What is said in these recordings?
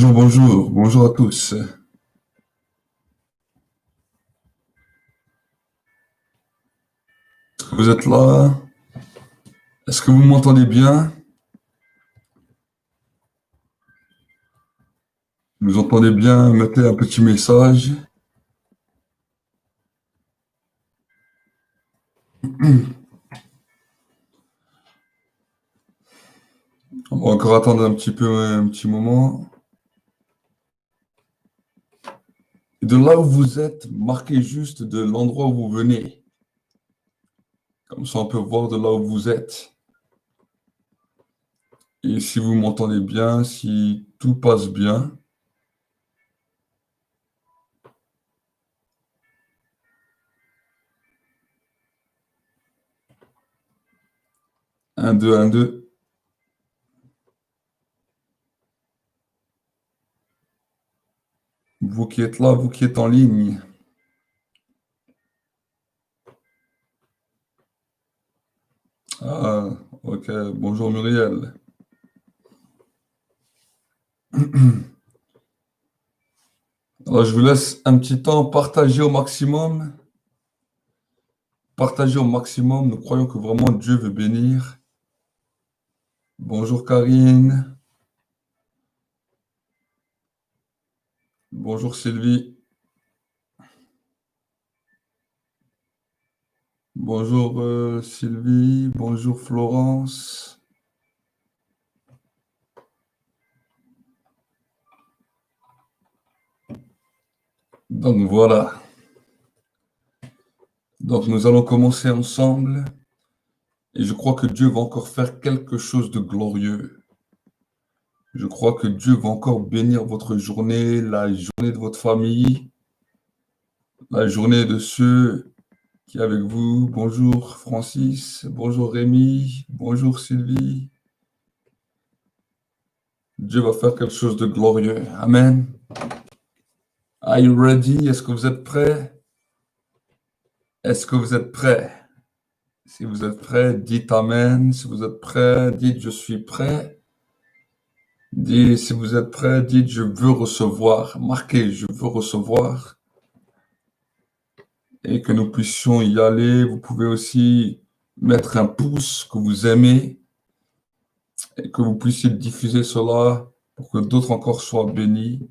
Bonjour, bonjour, bonjour à tous. Est-ce que vous êtes là? Est-ce que vous m'entendez bien? Vous entendez bien? Mettez un petit message. On va encore attendre un petit peu, un petit moment. Et de là où vous êtes, marquez juste de l'endroit où vous venez. Comme ça, on peut voir de là où vous êtes. Et si vous m'entendez bien, si tout passe bien. Un, deux, un, deux. Vous qui êtes là, vous qui êtes en ligne. Ah, ok. Bonjour Muriel. Alors, je vous laisse un petit temps partager au maximum. Partagez au maximum. Nous croyons que vraiment Dieu veut bénir. Bonjour Karine. Bonjour Sylvie. Bonjour Sylvie. Bonjour Florence. Donc voilà. Donc nous allons commencer ensemble. Et je crois que Dieu va encore faire quelque chose de glorieux. Je crois que Dieu va encore bénir votre journée, la journée de votre famille, la journée de ceux qui est avec vous. Bonjour Francis. Bonjour Rémi. Bonjour Sylvie. Dieu va faire quelque chose de glorieux. Amen. Are you ready? Est-ce que vous êtes prêts? Est-ce que vous êtes prêts? Si vous êtes prêts, dites Amen. Si vous êtes prêts, dites je suis prêt. Dites, si vous êtes prêts, dites je veux recevoir. Marquez je veux recevoir. Et que nous puissions y aller. Vous pouvez aussi mettre un pouce que vous aimez et que vous puissiez diffuser cela pour que d'autres encore soient bénis,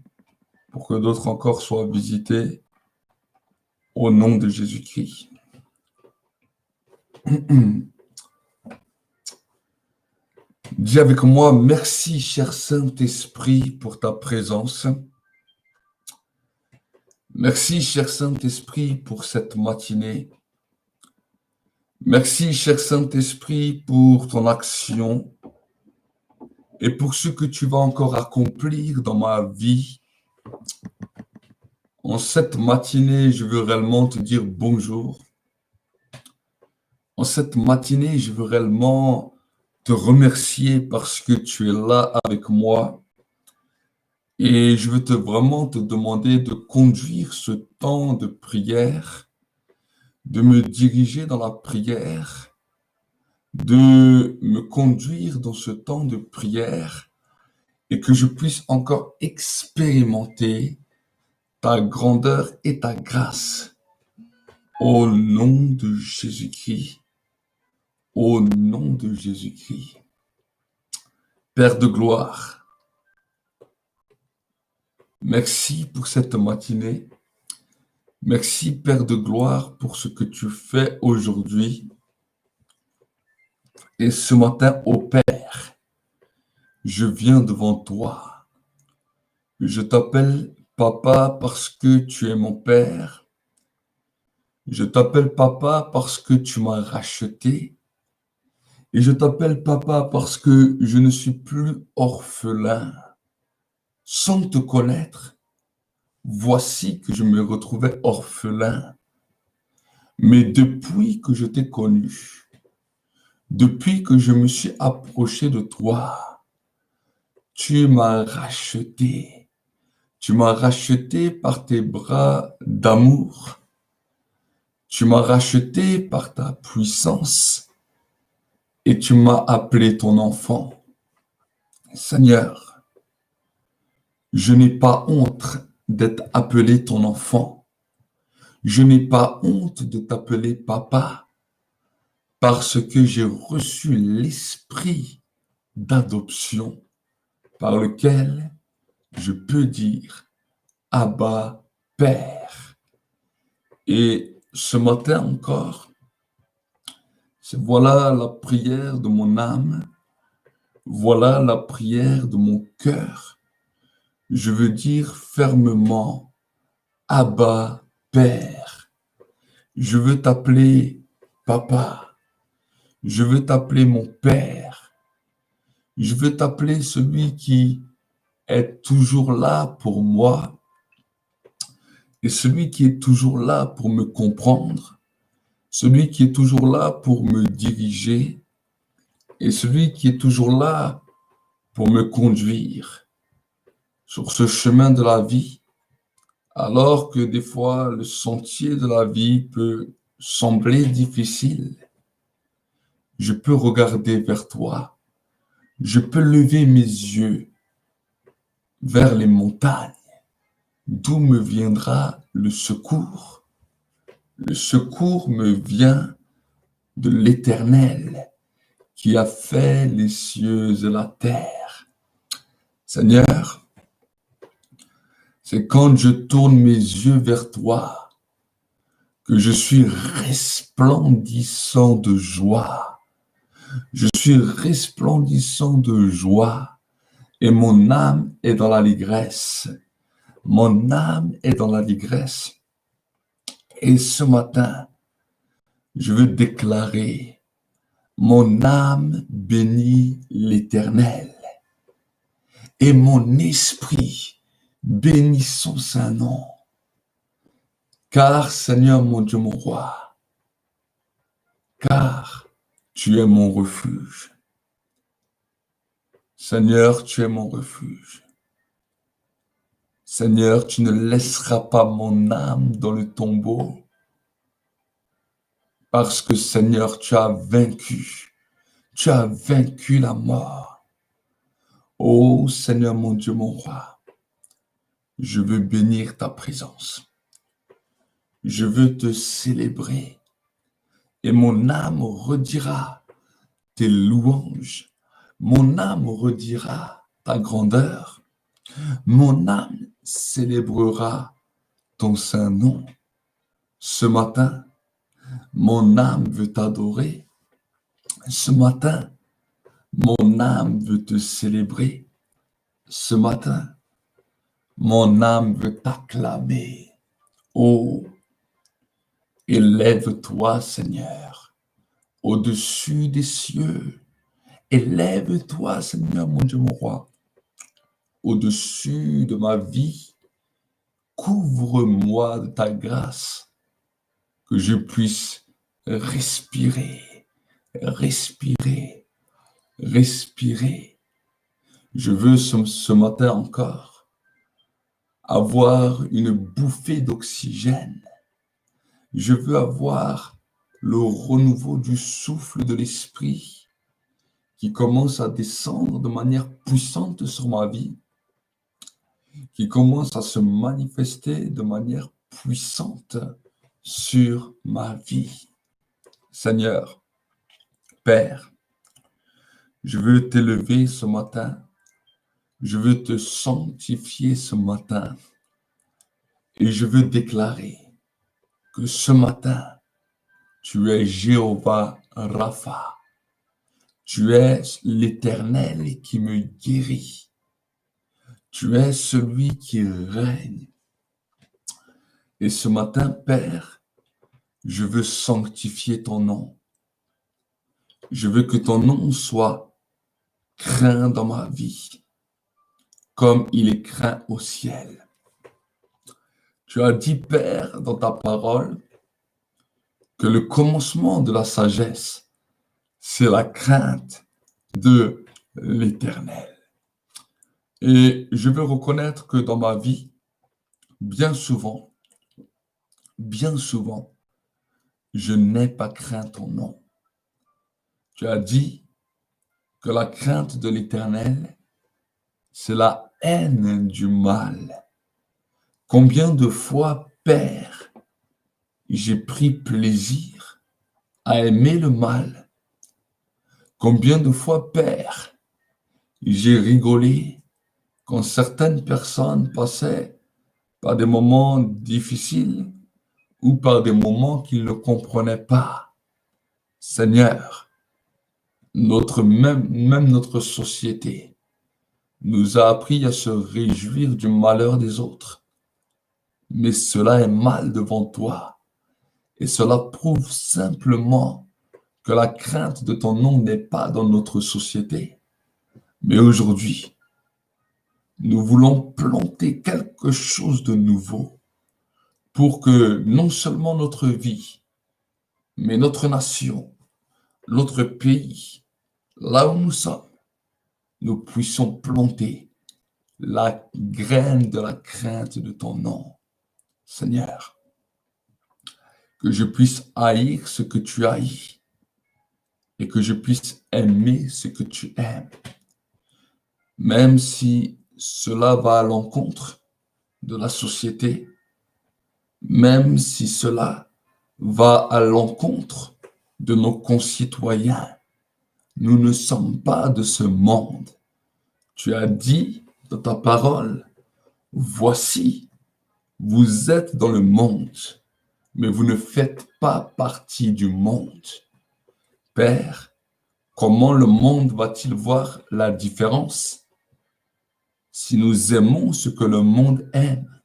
pour que d'autres encore soient visités au nom de Jésus-Christ. Dis avec moi, merci cher Saint-Esprit pour ta présence. Merci cher Saint-Esprit pour cette matinée. Merci cher Saint-Esprit pour ton action et pour ce que tu vas encore accomplir dans ma vie. En cette matinée, je veux réellement te dire bonjour. En cette matinée, je veux réellement te remercier parce que tu es là avec moi. Et je veux vraiment te demander de conduire ce temps de prière, de me diriger dans la prière, de me conduire dans ce temps de prière et que je puisse encore expérimenter ta grandeur et ta grâce. Au nom de Jésus-Christ, au nom de Jésus-Christ. Père de gloire, merci pour cette matinée. Merci, Père de gloire, pour ce que tu fais aujourd'hui. Et ce matin, ô Père, je viens devant toi. Je t'appelle Papa parce que tu es mon Père. Je t'appelle Papa parce que tu m'as racheté. Et je t'appelle Papa parce que je ne suis plus orphelin. Sans te connaître, voici que je me retrouvais orphelin. Mais depuis que je t'ai connu, depuis que je me suis approché de toi, tu m'as racheté. Tu m'as racheté par tes bras d'amour. Tu m'as racheté par ta puissance et tu m'as appelé ton enfant. Seigneur, Je n'ai pas honte d'être appelé ton enfant. Je n'ai pas honte de t'appeler papa parce que j'ai reçu l'esprit d'adoption par lequel je peux dire Abba, Père. Et ce matin encore, voilà la prière de mon âme, voilà la prière de mon cœur. Je veux dire fermement Abba, Père. Je veux t'appeler papa. Je veux t'appeler mon Père. Je veux t'appeler celui qui est toujours là pour moi et celui qui est toujours là pour me comprendre, celui qui est toujours là pour me diriger et celui qui est toujours là pour me conduire sur ce chemin de la vie, alors que des fois le sentier de la vie peut sembler difficile. Je peux regarder vers toi, je peux lever mes yeux vers les montagnes, d'où me viendra le secours. Le secours me vient de l'Éternel qui a fait les cieux et la terre. Seigneur, c'est quand je tourne mes yeux vers toi que je suis resplendissant de joie. Je suis resplendissant de joie et mon âme est dans l'allégresse. Mon âme est dans l'allégresse. Et ce matin, je veux déclarer, mon âme bénit l'Éternel et mon esprit bénit son saint nom. Car Seigneur mon Dieu, mon roi, car tu es mon refuge. Seigneur, tu es mon refuge. Seigneur, tu ne laisseras pas mon âme dans le tombeau, parce que Seigneur, tu as vaincu la mort. Ô Seigneur mon Dieu, mon roi, je veux bénir ta présence. Je veux te célébrer et mon âme redira tes louanges. Mon âme redira ta grandeur. Mon âme célébrera ton saint nom. Ce matin, mon âme veut t'adorer. Ce matin, mon âme veut te célébrer. Ce matin, mon âme veut t'acclamer. Oh, élève-toi, Seigneur, au-dessus des cieux. Élève-toi, Seigneur, mon Dieu, mon roi, au-dessus de ma vie. Couvre-moi de ta grâce, que je puisse respirer, respirer, respirer. Je veux ce matin encore avoir une bouffée d'oxygène. Je veux avoir le renouveau du souffle de l'esprit qui commence à descendre de manière puissante sur ma vie, qui commence à se manifester de manière puissante sur ma vie. Seigneur, Père, je veux t'élever ce matin, je veux te sanctifier ce matin et je veux déclarer que ce matin, tu es Jéhovah Rapha, tu es l'Éternel qui me guérit, tu es celui qui règne. Et ce matin, Père, je veux sanctifier ton nom. Je veux que ton nom soit craint dans ma vie, comme il est craint au ciel. Tu as dit, Père, dans ta parole, que le commencement de la sagesse, c'est la crainte de l'Éternel. Et je veux reconnaître que dans ma vie, bien souvent, je n'ai pas craint ton nom. Tu as dit que la crainte de l'Éternel, c'est la haine du mal. Combien de fois, Père, j'ai pris plaisir à aimer le mal. Combien de fois, Père, j'ai rigolé quand certaines personnes passaient par des moments difficiles ou par des moments qu'ils ne comprenaient pas. Seigneur, même notre société nous a appris à se réjouir du malheur des autres. Mais cela est mal devant toi. Et cela prouve simplement que la crainte de ton nom n'est pas dans notre société. Mais aujourd'hui, nous voulons planter quelque chose de nouveau pour que non seulement notre vie, mais notre nation, notre pays, là où nous sommes, nous puissions planter la graine de la crainte de ton nom. Seigneur, que je puisse haïr ce que tu haïs et que je puisse aimer ce que tu aimes, même si cela va à l'encontre de la société, même si cela va à l'encontre de nos concitoyens. Nous ne sommes pas de ce monde. Tu as dit dans ta parole, voici, vous êtes dans le monde, mais vous ne faites pas partie du monde. Père, comment le monde va-t-il voir la différence si nous aimons ce que le monde aime?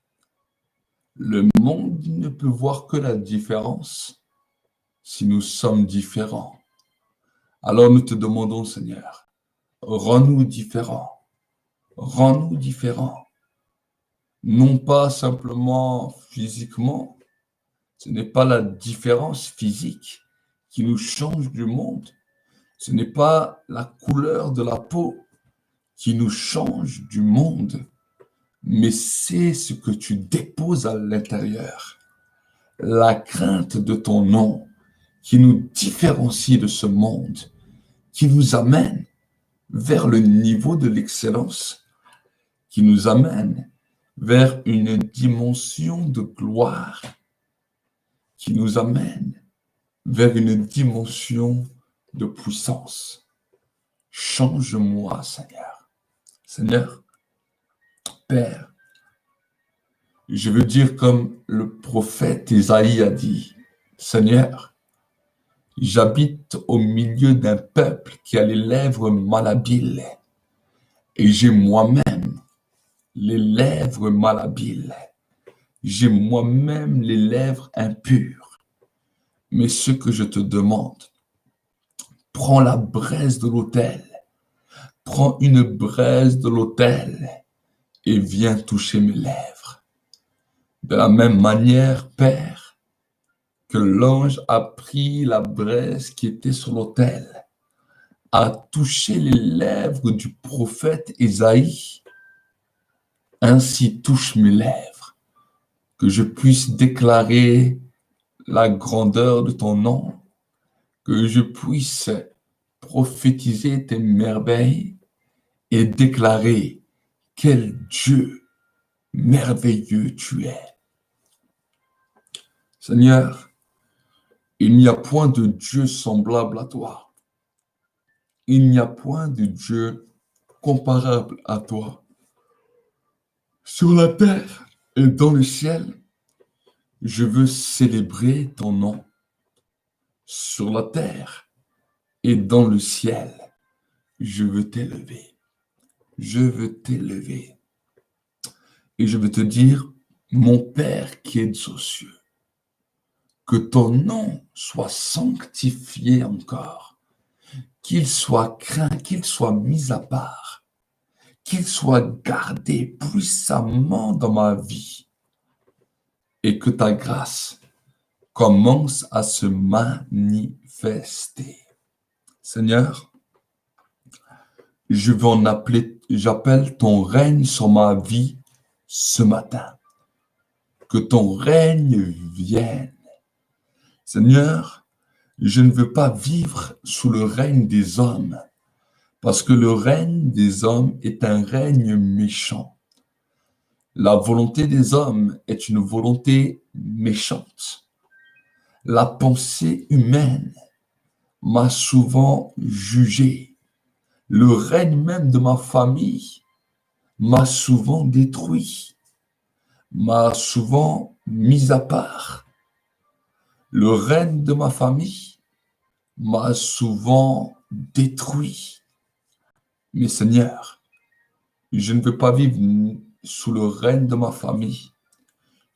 Le monde ne peut voir que la différence si nous sommes différents. Alors nous te demandons, Seigneur, rends-nous différents. Rends-nous différents. Non pas simplement physiquement, ce n'est pas la différence physique qui nous change du monde. Ce n'est pas la couleur de la peau qui nous change du monde, mais c'est ce que tu déposes à l'intérieur. La crainte de ton nom qui nous différencie de ce monde, qui nous amène vers le niveau de l'excellence, qui nous amène vers une dimension de gloire, qui nous amène vers une dimension de puissance. Change-moi, Seigneur. Seigneur, Père, je veux dire comme le prophète Isaïe a dit, Seigneur, j'habite au milieu d'un peuple qui a les lèvres malhabiles et j'ai moi-même les lèvres malhabiles. J'ai moi-même les lèvres impures. Mais ce que je te demande, prends la braise de l'autel, prends une braise de l'autel et viens toucher mes lèvres. De la même manière, Père, que l'ange a pris la braise qui était sur l'autel, a touché les lèvres du prophète Isaïe, ainsi touche mes lèvres, que je puisse déclarer la grandeur de ton nom, que je puisse prophétiser tes merveilles et déclarer quel Dieu merveilleux tu es. Seigneur, il n'y a point de Dieu semblable à toi. Il n'y a point de Dieu comparable à toi. Sur la terre et dans le ciel, je veux célébrer ton nom. Sur la terre et dans le ciel, je veux t'élever. Je veux t'élever. Et je veux te dire, mon Père qui es aux cieux, que ton nom soit sanctifié encore, qu'il soit craint, qu'il soit mis à part, qu'il soit gardé puissamment dans ma vie, et que ta grâce commence à se manifester. Seigneur, j'appelle ton règne sur ma vie ce matin. Que ton règne vienne. Seigneur, je ne veux pas vivre sous le règne des hommes, Parce que le règne des hommes est un règne méchant. La volonté des hommes est une volonté méchante. La pensée humaine m'a souvent jugé. Le règne même de ma famille m'a souvent détruit, m'a souvent mis à part. Le règne de ma famille m'a souvent détruit. Mais Seigneur, je ne veux pas vivre sous le règne de ma famille.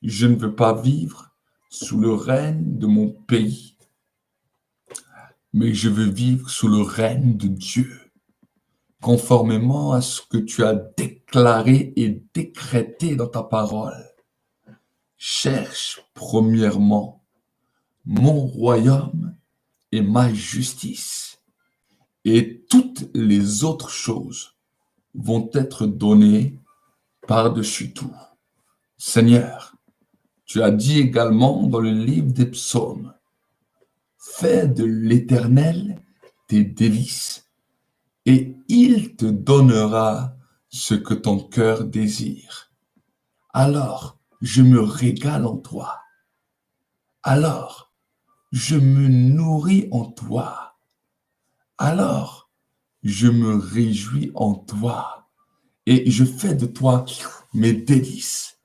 Je ne veux pas vivre sous le règne de mon pays, mais je veux vivre sous le règne de Dieu, conformément à ce que tu as déclaré et décrété dans ta parole. Cherche premièrement mon royaume et ma justice, et toutes les autres choses vont être données par-dessus tout. Seigneur, tu as dit également dans le livre des psaumes, fais de l'Éternel tes délices, et il te donnera ce que ton cœur désire. Alors, je me régale en toi. Alors, je me nourris en toi. Alors, je me réjouis en toi. Et je fais de toi mes délices.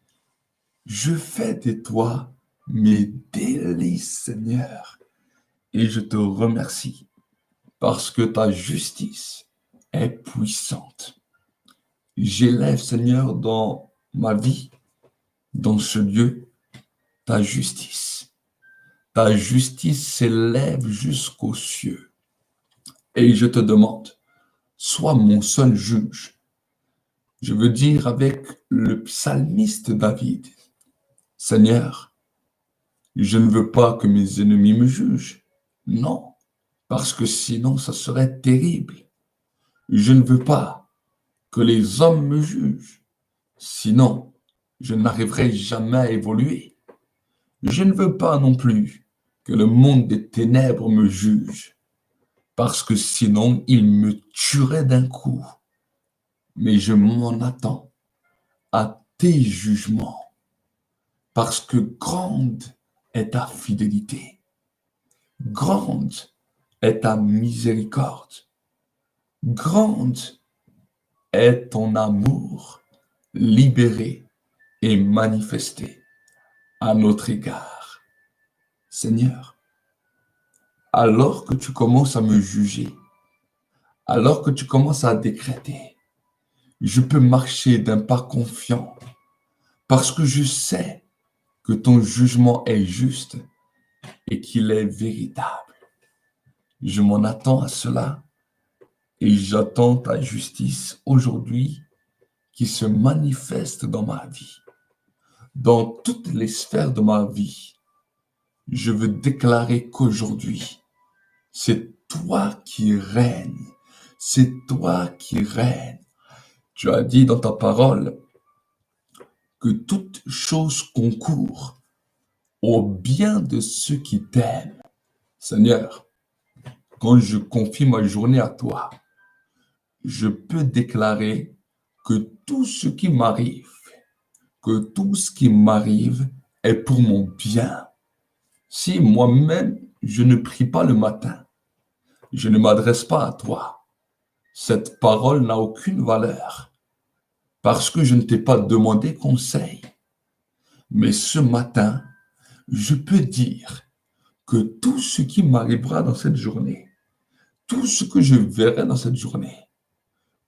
Je fais de toi mes délices, Seigneur. Et je te remercie parce que ta justice est puissante. J'élève, Seigneur, dans ma vie, dans ce lieu, ta justice. Ta justice s'élève jusqu'aux cieux. Et je te demande, sois mon seul juge. Je veux dire avec le psalmiste David, Seigneur, je ne veux pas que mes ennemis me jugent. Non, parce que sinon ça serait terrible. Je ne veux pas que les hommes me jugent. Sinon, je n'arriverai jamais à évoluer. Je ne veux pas non plus que le monde des ténèbres me juge, parce que sinon il me tuerait d'un coup. Mais je m'en attends à tes jugements, parce que grande est ta fidélité, grande est ta miséricorde, grande est ton amour libéré et manifesté à notre égard. Seigneur, alors que tu commences à me juger, alors que tu commences à décréter, je peux marcher d'un pas confiant parce que je sais que ton jugement est juste et qu'il est véritable. Je m'en attends à cela et j'attends ta justice aujourd'hui qui se manifeste dans ma vie. Dans toutes les sphères de ma vie, je veux déclarer qu'aujourd'hui, c'est toi qui règnes. C'est toi qui règnes. Tu as dit dans ta parole que toute chose concourt au bien de ceux qui t'aiment. Seigneur, quand je confie ma journée à toi, je peux déclarer que tout ce qui m'arrive, est pour mon bien. Si moi-même, je ne prie pas le matin, je ne m'adresse pas à toi, cette parole n'a aucune valeur parce que je ne t'ai pas demandé conseil. Mais ce matin, je peux dire que tout ce qui m'arrivera dans cette journée, tout ce que je verrai dans cette journée,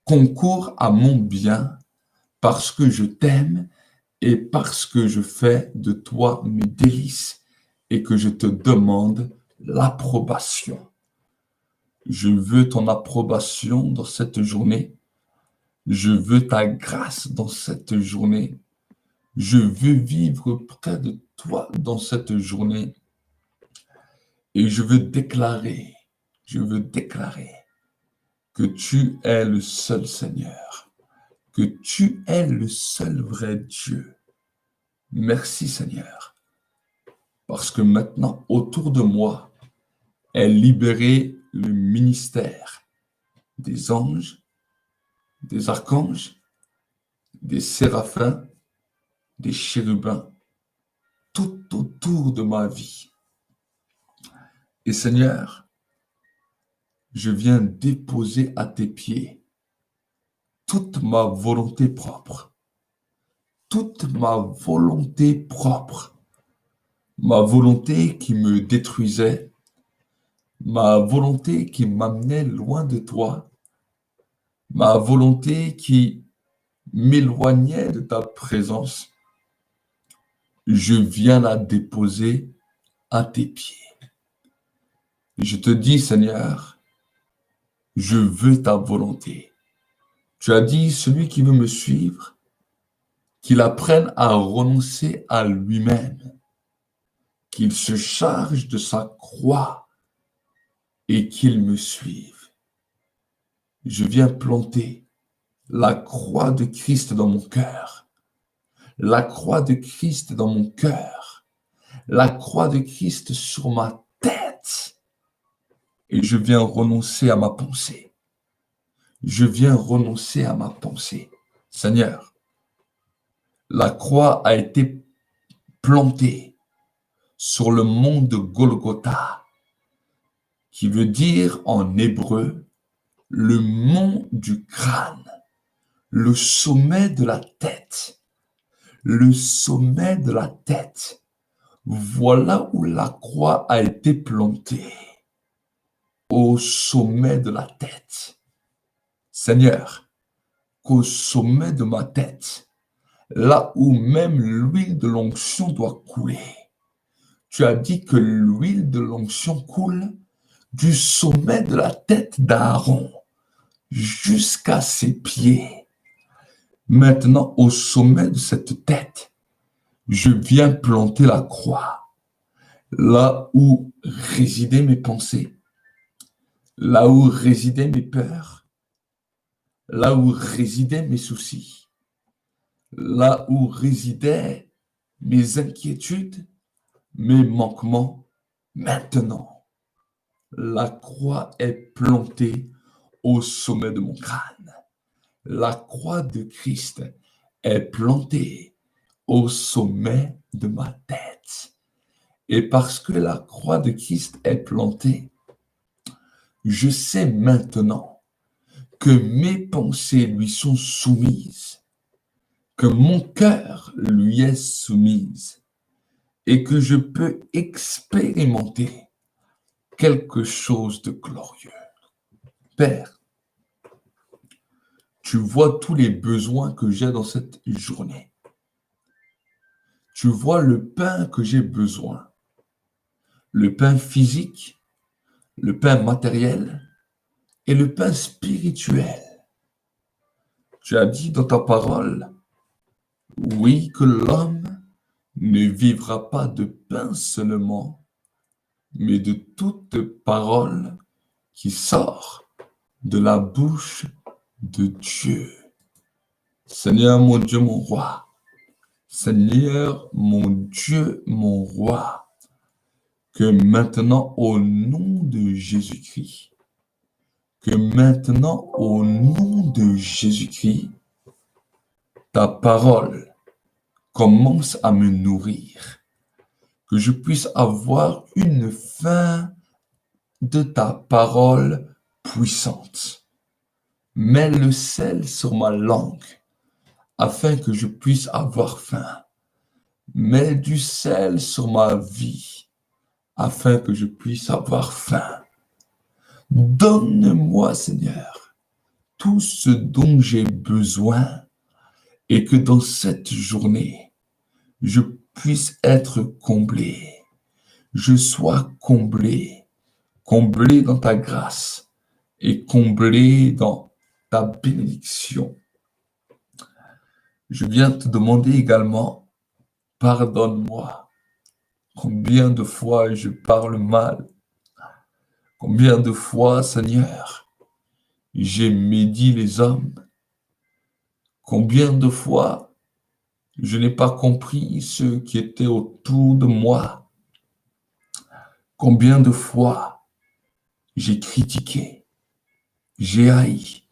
concourt à mon bien parce que je t'aime et parce que je fais de toi mes délices et que je te demande l'approbation. Je veux ton approbation dans cette journée. Je veux ta grâce dans cette journée. Je veux vivre près de toi dans cette journée. Et je veux déclarer que tu es le seul Seigneur, que tu es le seul vrai Dieu. Merci Seigneur, parce que maintenant, autour de moi, est libéré le ministère, des anges, des archanges, des séraphins, des chérubins, tout autour de ma vie. Et Seigneur, je viens déposer à tes pieds toute ma volonté propre, ma volonté qui me détruisait, ma volonté qui m'amenait loin de toi, ma volonté qui m'éloignait de ta présence. Je viens la déposer à tes pieds. Je te dis, Seigneur, je veux ta volonté. Tu as dit, celui qui veut me suivre, qu'il apprenne à renoncer à lui-même, qu'il se charge de sa croix et qu'il me suive. Je viens planter la croix de Christ dans mon cœur, la croix de Christ dans mon cœur, la croix de Christ sur ma tête. Et je viens renoncer à ma pensée. Je viens renoncer à ma pensée. Seigneur, la croix a été plantée sur le mont de Golgotha, qui veut dire en hébreu le mont du crâne, le sommet de la tête. Le sommet de la tête. Voilà où la croix a été plantée, au sommet de la tête. Seigneur, qu'au sommet de ma tête, là où même l'huile de l'onction doit couler. Tu as dit que l'huile de l'onction coule du sommet de la tête d'Aaron jusqu'à ses pieds. Maintenant, au sommet de cette tête, je viens planter la croix, là où résidaient mes pensées, là où résidaient mes peurs, là où résidaient mes soucis, là où résidaient mes inquiétudes, mes manquements. Maintenant, la croix est plantée au sommet de mon crâne. La croix de Christ est plantée au sommet de ma tête. Et parce que la croix de Christ est plantée, je sais maintenant que mes pensées lui sont soumises, que mon cœur lui est soumise et que je peux expérimenter quelque chose de glorieux. Père, tu vois tous les besoins que j'ai dans cette journée. Tu vois le pain que j'ai besoin, le pain physique, le pain matériel et le pain spirituel. Tu as dit dans ta parole, oui, que l'homme ne vivra pas de pain seulement, mais de toute parole qui sort de la bouche de Dieu. Seigneur mon Dieu, mon roi, Seigneur mon Dieu, mon roi, que maintenant au nom de Jésus-Christ, ta parole commence à me nourrir, que je puisse avoir une faim de ta parole puissante. Mets le sel sur ma langue afin que je puisse avoir faim. Mets du sel sur ma vie afin que je puisse avoir faim. Donne-moi, Seigneur, tout ce dont j'ai besoin et que dans cette journée, je puisse être comblé. Je sois comblé dans ta grâce et comblé dans ta bénédiction. Je viens te demander également, pardonne-moi. Combien de fois je parle mal? Combien de fois, Seigneur, j'ai médit les hommes? Combien de fois je n'ai pas compris ceux qui étaient autour de moi? Combien de fois j'ai critiqué? j'ai haï,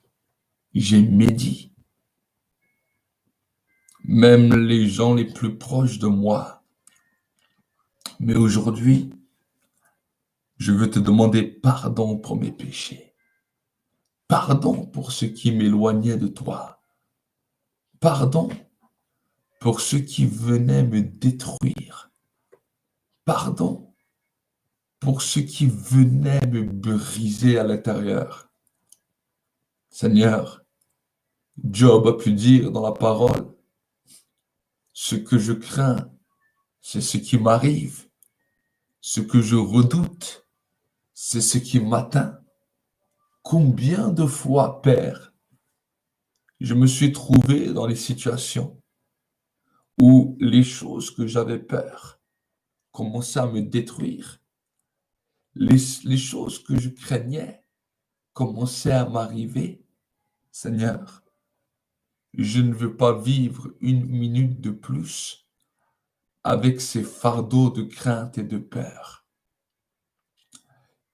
j'ai médit, même les gens les plus proches de moi. Mais aujourd'hui, je veux te demander pardon pour mes péchés. Pardon pour ce qui m'éloignait de toi. Pardon pour ce qui venait me détruire. Pardon pour ce qui venait me briser à l'intérieur. Seigneur, Job a pu dire dans la parole, ce que je crains, c'est ce qui m'arrive. Ce que je redoute, c'est ce qui m'atteint. Combien de fois, Père, je me suis trouvé dans les situations où les choses que j'avais peur commençaient à me détruire. Les choses que je craignais commençaient à m'arriver. Seigneur, je ne veux pas vivre une minute de plus avec ces fardeaux de crainte et de peur.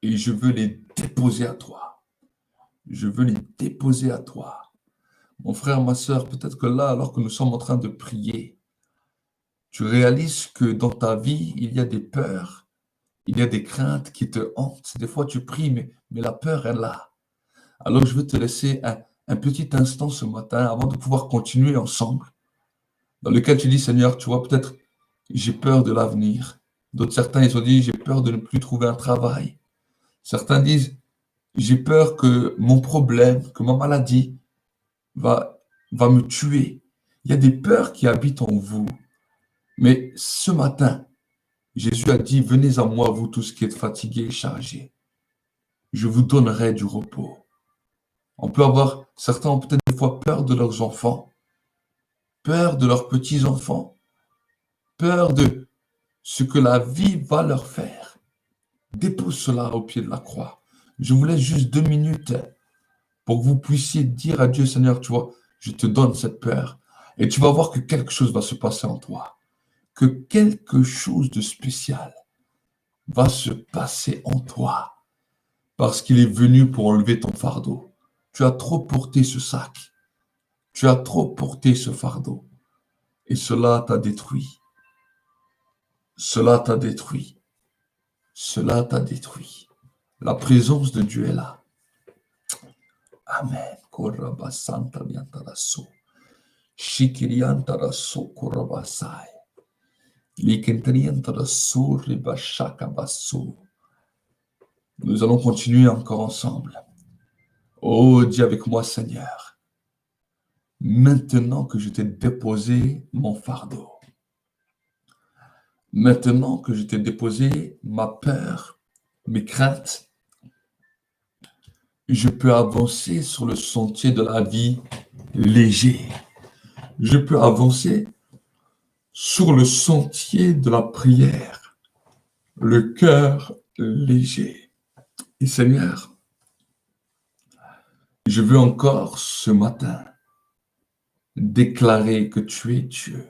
Et je veux les déposer à toi. Je veux les déposer à toi. Mon frère, ma sœur, peut-être que là, alors que nous sommes en train de prier, tu réalises que dans ta vie, il y a des peurs, il y a des craintes qui te hantent. Des fois, tu pries, mais la peur est là. Alors, je veux te laisser un petit instant ce matin avant de pouvoir continuer ensemble, dans lequel tu dis, Seigneur, tu vois, peut-être j'ai peur de l'avenir. Certains, ils ont dit, j'ai peur de ne plus trouver un travail. Certains disent, j'ai peur que mon problème, que ma maladie va me tuer. Il y a des peurs qui habitent en vous. Mais ce matin, Jésus a dit, venez à moi, vous tous qui êtes fatigués et chargés. Je vous donnerai du repos. Certains ont peut-être des fois peur de leurs enfants, peur de leurs petits-enfants, peur de ce que la vie va leur faire. Dépose cela au pied de la croix. Je vous laisse juste 2 minutes pour que vous puissiez dire à Dieu, Seigneur, tu vois, je te donne cette peur. Et tu vas voir que quelque chose va se passer en toi. Que quelque chose de spécial va se passer en toi. Parce qu'il est venu pour enlever ton fardeau. Tu as trop porté ce sac. Tu as trop porté ce fardeau. Et cela t'a détruit. Cela t'a détruit. Cela t'a détruit. La présence de Dieu est là. Amen. Korabasanta liantaraso. Shikiriantaraso korabasai. Likentriantaraso ribashakabaso. Nous allons continuer encore ensemble. Oh, dis avec moi, Seigneur, maintenant que je t'ai déposé mon fardeau, maintenant que je t'ai déposé ma peur, mes craintes, je peux avancer sur le sentier de la vie léger. Je peux avancer sur le sentier de la prière, le cœur léger. Et Seigneur, je veux encore ce matin déclarer que tu es Dieu.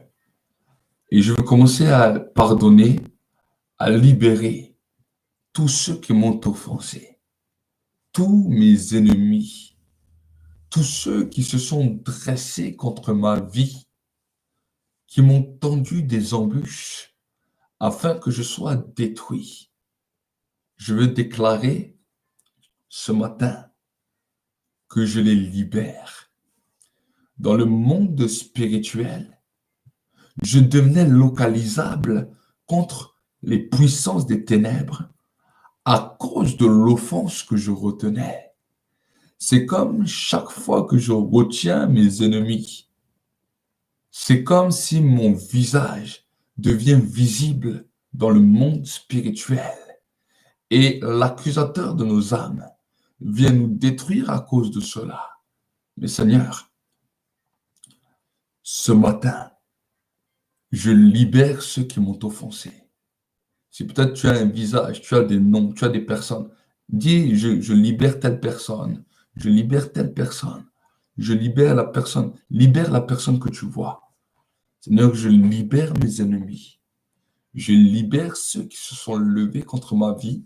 Et je veux commencer à pardonner, à libérer tous ceux qui m'ont offensé, tous mes ennemis, tous ceux qui se sont dressés contre ma vie, qui m'ont tendu des embûches afin que je sois détruit. Je veux déclarer ce matin que je les libère. Dans le monde spirituel, je devenais localisable contre les puissances des ténèbres à cause de l'offense que je retenais. C'est comme chaque fois que je retiens mes ennemis, c'est comme si mon visage devient visible dans le monde spirituel et l'accusateur de nos âmes vient nous détruire à cause de cela. Mais Seigneur, ce matin, je libère ceux qui m'ont offensé. Si peut-être tu as un visage, tu as des noms, tu as des personnes, dis, je libère telle personne, je libère telle personne, je libère la personne que tu vois. Seigneur, je libère mes ennemis. Je libère ceux qui se sont levés contre ma vie.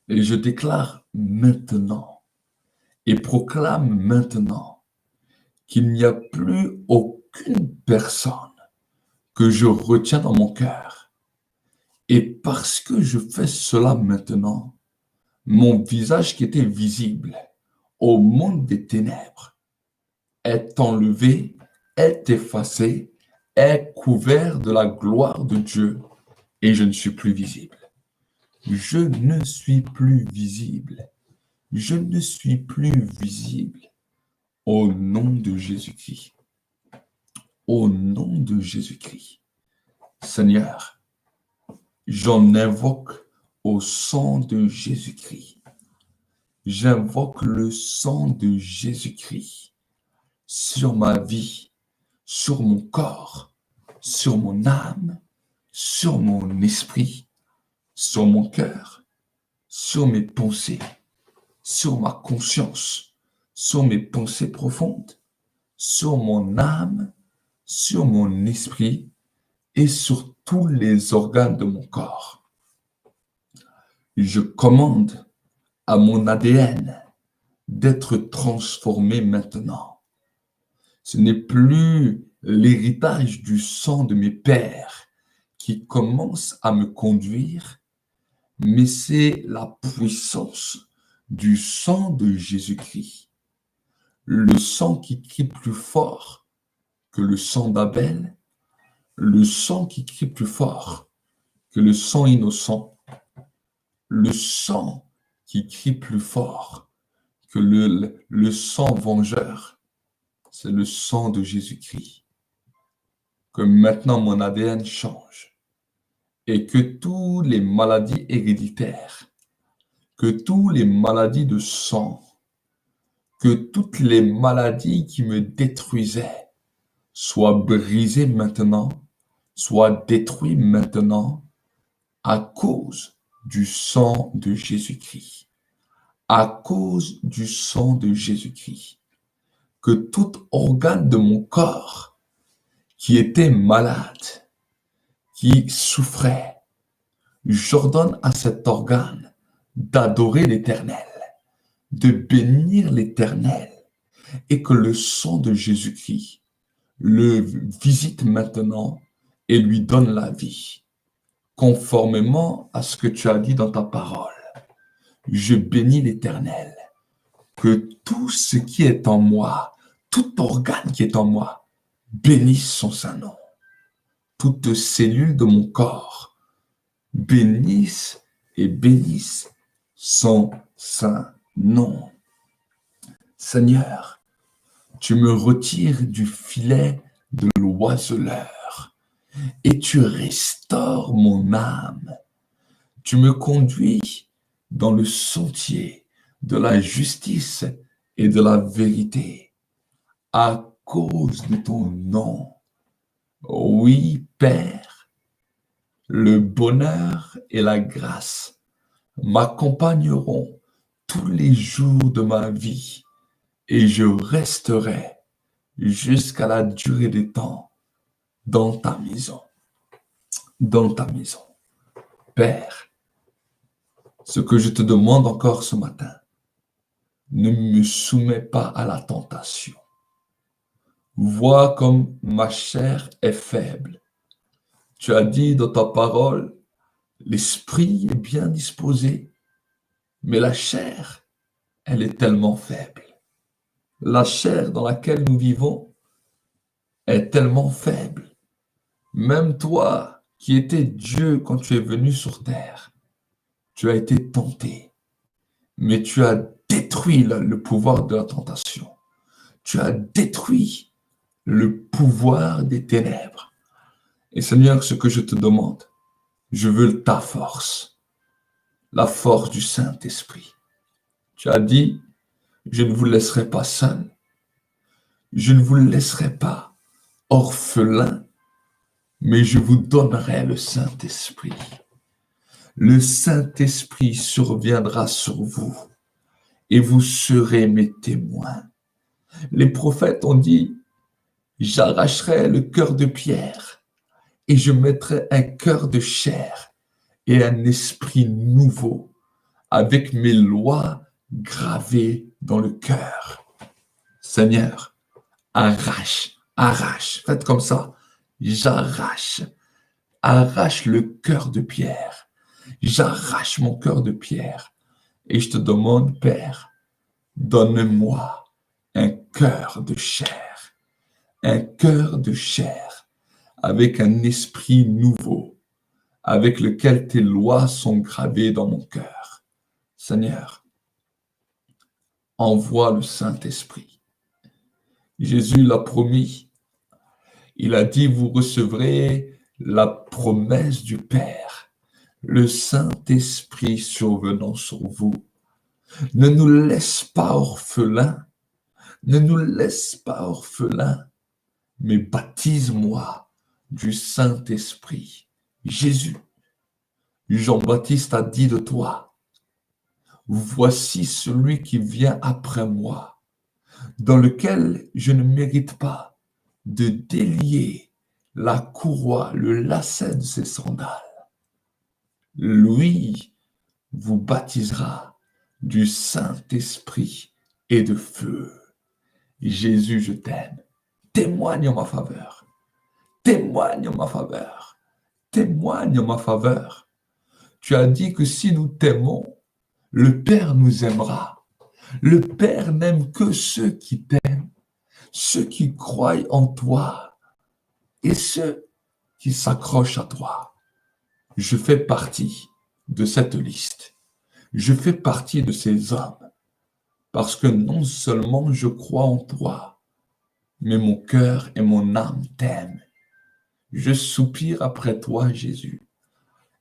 Et je déclare maintenant et proclame maintenant qu'il n'y a plus aucune personne que je retiens dans mon cœur. Et parce que je fais cela maintenant, mon visage qui était visible au monde des ténèbres est enlevé, est effacé, est couvert de la gloire de Dieu et je ne suis plus visible. Je ne suis plus visible. Je ne suis plus visible au nom de Jésus-Christ. Au nom de Jésus-Christ. Seigneur, j'en invoque au sang de Jésus-Christ. J'invoque le sang de Jésus-Christ sur ma vie, sur mon corps, sur mon âme, sur mon esprit, sur mon cœur, sur mes pensées, sur ma conscience, sur mes pensées profondes, sur mon âme, sur mon esprit et sur tous les organes de mon corps. Je commande à mon ADN d'être transformé maintenant. Ce n'est plus l'héritage du sang de mes pères qui commence à me conduire, mais c'est la puissance du sang de Jésus-Christ. Le sang qui crie plus fort que le sang d'Abel, le sang qui crie plus fort que le sang innocent, le sang qui crie plus fort que le sang vengeur, c'est le sang de Jésus-Christ. Que maintenant mon ADN change et que toutes les maladies héréditaires, que toutes les maladies de sang, que toutes les maladies qui me détruisaient soient brisées maintenant, soient détruites maintenant à cause du sang de Jésus-Christ. À cause du sang de Jésus-Christ. Que tout organe de mon corps qui était malade, qui souffrait, j'ordonne à cet organe d'adorer l'Éternel, de bénir l'Éternel, et que le sang de Jésus-Christ le visite maintenant et lui donne la vie, conformément à ce que tu as dit dans ta parole. Je bénis l'Éternel, que tout ce qui est en moi, tout organe qui est en moi, bénisse son saint nom. Toute cellule de mon corps bénisse et bénisse son saint nom. Seigneur, tu me retires du filet de l'oiseleur et tu restaures mon âme. Tu me conduis dans le sentier de la justice et de la vérité à cause de ton nom. Oui, Père, le bonheur et la grâce m'accompagneront tous les jours de ma vie et je resterai jusqu'à la durée des temps dans ta maison. Dans ta maison. Père, ce que je te demande encore ce matin, ne me soumets pas à la tentation. Vois comme ma chair est faible. Tu as dit dans ta parole, l'esprit est bien disposé, mais la chair, elle est tellement faible. La chair dans laquelle nous vivons est tellement faible. Même toi, qui étais Dieu quand tu es venu sur terre, tu as été tenté, mais tu as détruit le pouvoir de la tentation. Tu as détruit le pouvoir des ténèbres. Et Seigneur, ce que je te demande, je veux ta force, la force du Saint-Esprit. Tu as dit, je ne vous laisserai pas seul, je ne vous laisserai pas orphelin, mais je vous donnerai le Saint-Esprit. Le Saint-Esprit surviendra sur vous et vous serez mes témoins. Les prophètes ont dit, j'arracherai le cœur de pierre et je mettrai un cœur de chair et un esprit nouveau avec mes lois gravées dans le cœur. Seigneur, arrache, arrache. Faites comme ça. J'arrache, arrache le cœur de Pierre. J'arrache mon cœur de Pierre. Et je te demande, Père, donne-moi un cœur de chair. Un cœur de chair avec un esprit nouveau, avec lequel tes lois sont gravées dans mon cœur. Seigneur, envoie le Saint-Esprit. Jésus l'a promis. Il a dit, vous recevrez la promesse du Père, le Saint-Esprit survenant sur vous. Ne nous laisse pas orphelins, ne nous laisse pas orphelins, mais baptise-moi du Saint-Esprit. Jésus, Jean-Baptiste a dit de toi, voici celui qui vient après moi, dans lequel je ne mérite pas de délier la courroie, le lacet de ses sandales. Lui vous baptisera du Saint-Esprit et de feu. Jésus, je t'aime. Témoigne en ma faveur. Témoigne en ma faveur. Témoigne en ma faveur. Tu as dit que si nous t'aimons, le Père nous aimera. Le Père n'aime que ceux qui t'aiment, ceux qui croient en toi et ceux qui s'accrochent à toi. Je fais partie de cette liste. Je fais partie de ces hommes parce que non seulement je crois en toi, mais mon cœur et mon âme t'aiment. Je soupire après toi, Jésus,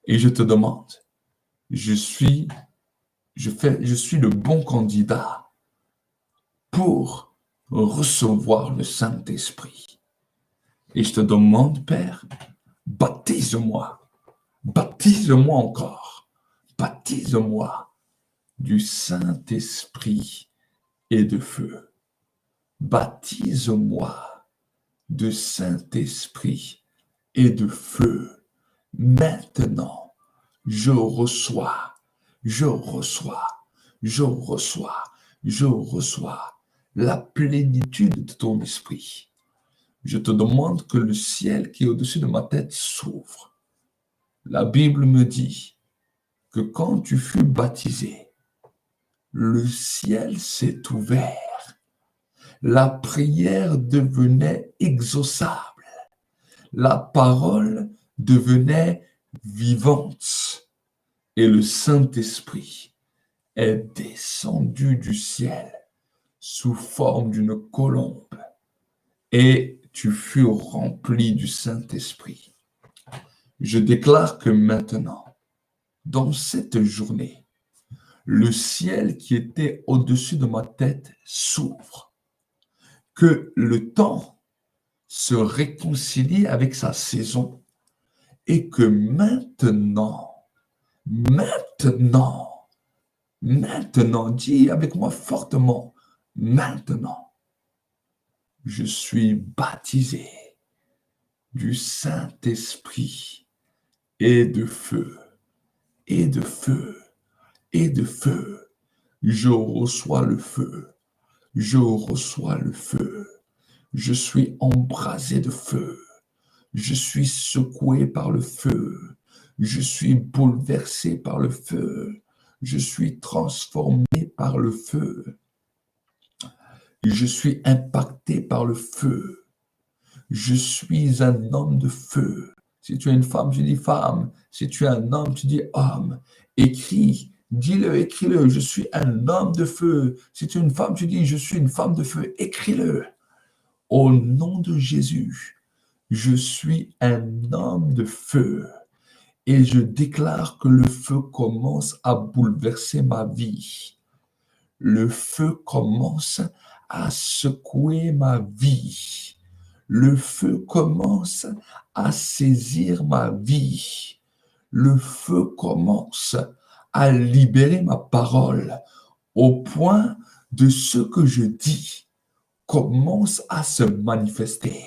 et je te demande, je suis le bon candidat pour recevoir le Saint-Esprit. Et je te demande, Père, baptise-moi encore, baptise-moi du Saint-Esprit et de feu. Baptise-moi de Saint-Esprit et de feu. Maintenant, je reçois la plénitude de ton esprit. Je te demande que le ciel qui est au-dessus de ma tête s'ouvre. La Bible me dit que quand tu fus baptisé, le ciel s'est ouvert. La prière devenait exaucable. La parole devenait vivante. Et le Saint-Esprit est descendu du ciel sous forme d'une colombe. Et tu fus rempli du Saint-Esprit. Je déclare que maintenant, dans cette journée, le ciel qui était au-dessus de ma tête s'ouvre. Que le temps se réconcilie avec sa saison et que maintenant, dis avec moi fortement, maintenant, je suis baptisé du Saint-Esprit et de feu, et de feu, et de feu. Je reçois le feu, je reçois le feu. Je suis embrasé de feu. Je suis secoué par le feu. Je suis bouleversé par le feu. Je suis transformé par le feu. Je suis impacté par le feu. Je suis un homme de feu. Si tu es une femme, tu dis femme. Si tu es un homme, tu dis homme. Écris, dis-le, écris-le. Je suis un homme de feu. Si tu es une femme, tu dis je suis une femme de feu. Écris-le. Au nom de Jésus, je suis un homme de feu et je déclare que le feu commence à bouleverser ma vie. Le feu commence à secouer ma vie. Le feu commence à saisir ma vie. Le feu commence à libérer ma parole au point de ce que je dis commence à se manifester.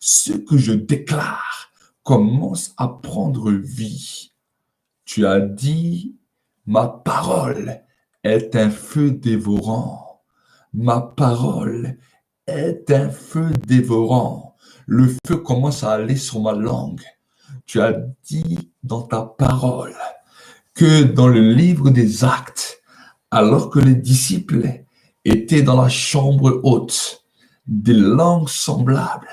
Ce que je déclare commence à prendre vie. Tu as dit, ma parole est un feu dévorant. Ma parole est un feu dévorant. Le feu commence à aller sur ma langue. Tu as dit dans ta parole que dans le livre des Actes, alors que les disciples étaient dans la chambre haute, des langues semblables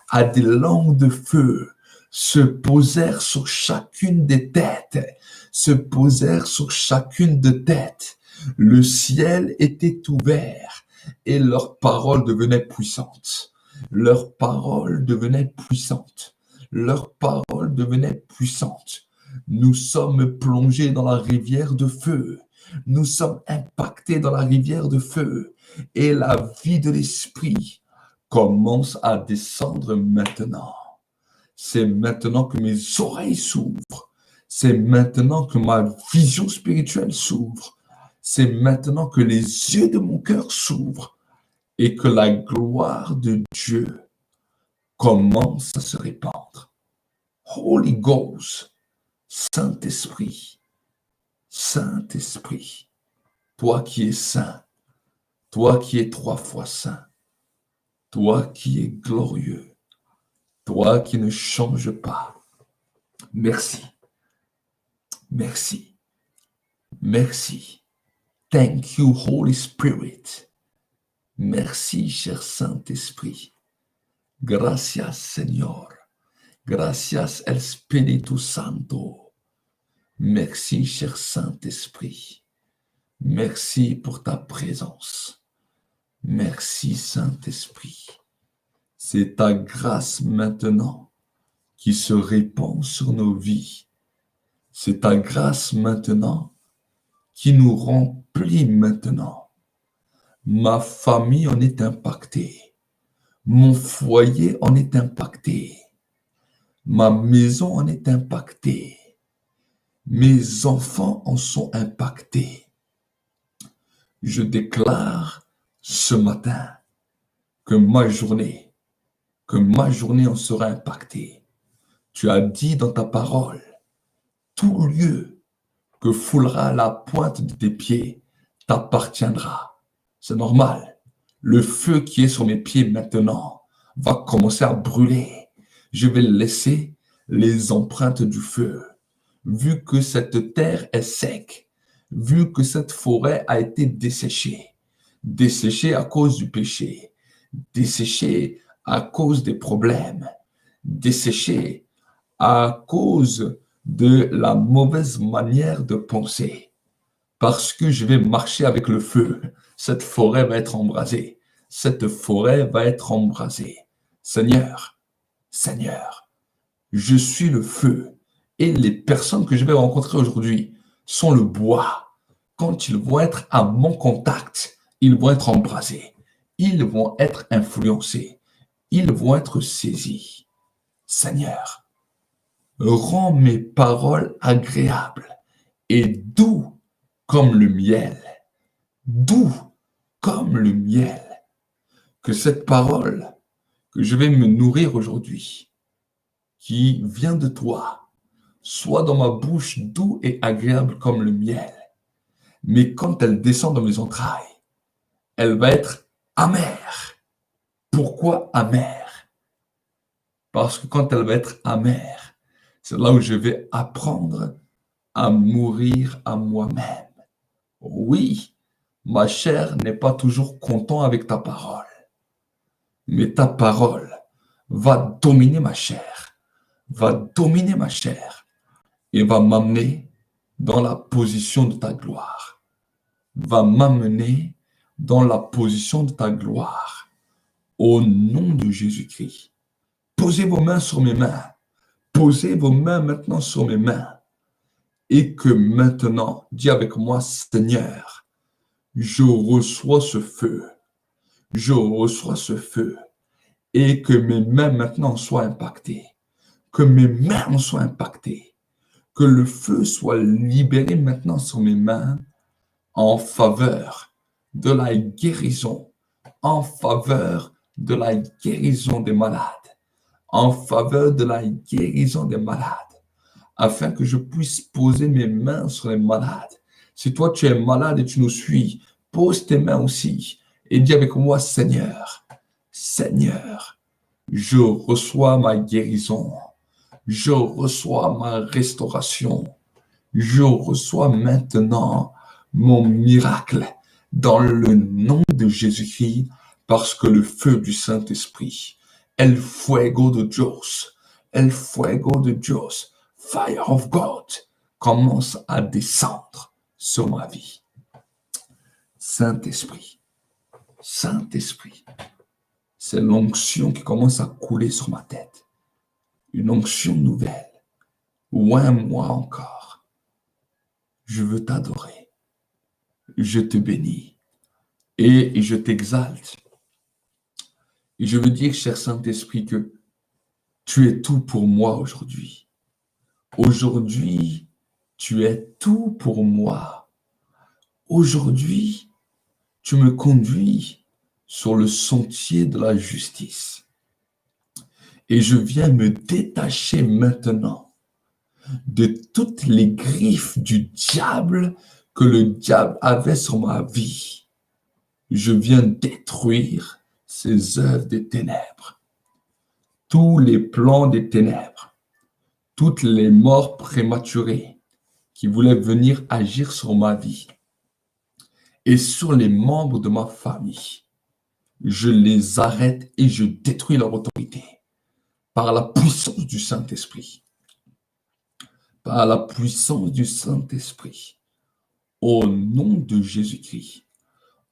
à des langues de feu se posèrent sur chacune des têtes, se posèrent sur chacune des têtes. Le ciel était ouvert et leurs paroles devenaient puissantes. Leurs paroles devenaient puissantes. Leurs paroles devenaient puissantes. Nous sommes plongés dans la rivière de feu. Nous sommes impactés dans la rivière de feu. Et la vie de l'esprit commence à descendre maintenant. C'est maintenant que mes oreilles s'ouvrent. C'est maintenant que ma vision spirituelle s'ouvre. C'est maintenant que les yeux de mon cœur s'ouvrent et que la gloire de Dieu commence à se répandre. Holy Ghost, Saint-Esprit, Saint-Esprit, toi qui es saint, toi qui es 3 fois saint, toi qui es glorieux, toi qui ne changes pas. Merci, merci, merci. Thank you, Holy Spirit. Merci, cher Saint-Esprit. Gracias, Señor. Gracias, el Espíritu Santo. Merci, cher Saint-Esprit. Merci pour ta présence. Merci, Saint-Esprit. C'est ta grâce maintenant qui se répand sur nos vies. C'est ta grâce maintenant qui nous remplit maintenant. Ma famille en est impactée. Mon foyer en est impacté. Ma maison en est impactée. Mes enfants en sont impactés. Je déclare ce matin que ma journée en sera impactée. Tu as dit dans ta parole, tout lieu que foulera la pointe de tes pieds t'appartiendra. C'est normal. Le feu qui est sur mes pieds maintenant va commencer à brûler. Je vais laisser les empreintes du feu. Vu que cette terre est sec, vu que cette forêt a été desséchée à cause du péché, desséchée à cause des problèmes, desséchée à cause de la mauvaise manière de penser. Parce que je vais marcher avec le feu, cette forêt va être embrasée. Cette forêt va être embrasée. Seigneur, Seigneur, je suis le feu. Et les personnes que je vais rencontrer aujourd'hui sont le bois. Quand ils vont être à mon contact, ils vont être embrasés. Ils vont être influencés. Ils vont être saisis. Seigneur, rends mes paroles agréables et doux comme le miel. Doux comme le miel. Que cette parole que je vais me nourrir aujourd'hui, qui vient de toi, soit dans ma bouche doux et agréable comme le miel. Mais quand elle descend dans mes entrailles, elle va être amère. Pourquoi amère? Parce que quand elle va être amère, c'est là où je vais apprendre à mourir à moi-même. Oui, ma chair n'est pas toujours contente avec ta parole, mais ta parole va dominer ma chair, et va m'amener dans la position de ta gloire, va m'amener dans la position de ta gloire, au nom de Jésus-Christ. Posez vos mains sur mes mains, posez vos mains maintenant sur mes mains, et que maintenant, dis avec moi, Seigneur, je reçois ce feu, et que mes mains maintenant soient impactées, que le feu soit libéré maintenant sur mes mains en faveur de la guérison, en faveur de la guérison des malades, afin que je puisse poser mes mains sur les malades. Si toi tu es malade et tu nous suis, pose tes mains aussi et dis avec moi, Seigneur, Seigneur, je reçois ma guérison, je reçois ma restauration, je reçois maintenant mon miracle dans le nom de Jésus-Christ, parce que le feu du Saint-Esprit, el fuego de Dios, el fuego de Dios, fire of God, commence à descendre sur ma vie. Saint-Esprit, Saint-Esprit, c'est l'onction qui commence à couler sur ma tête. Une onction nouvelle. Oint moi encore. Je veux t'adorer. Je te bénis et je t'exalte. Et je veux dire, cher Saint-Esprit, que tu es tout pour moi aujourd'hui. Aujourd'hui, tu es tout pour moi. Aujourd'hui, tu me conduis sur le sentier de la justice. Et je viens me détacher maintenant de toutes les griffes du diable que le diable avait sur ma vie. Je viens détruire ces œuvres des ténèbres, tous les plans des ténèbres, toutes les morts prématurées qui voulaient venir agir sur ma vie et sur les membres de ma famille. Je les arrête et je détruis leur autorité par la puissance du Saint-Esprit. Par la puissance du Saint-Esprit. Au nom de Jésus-Christ.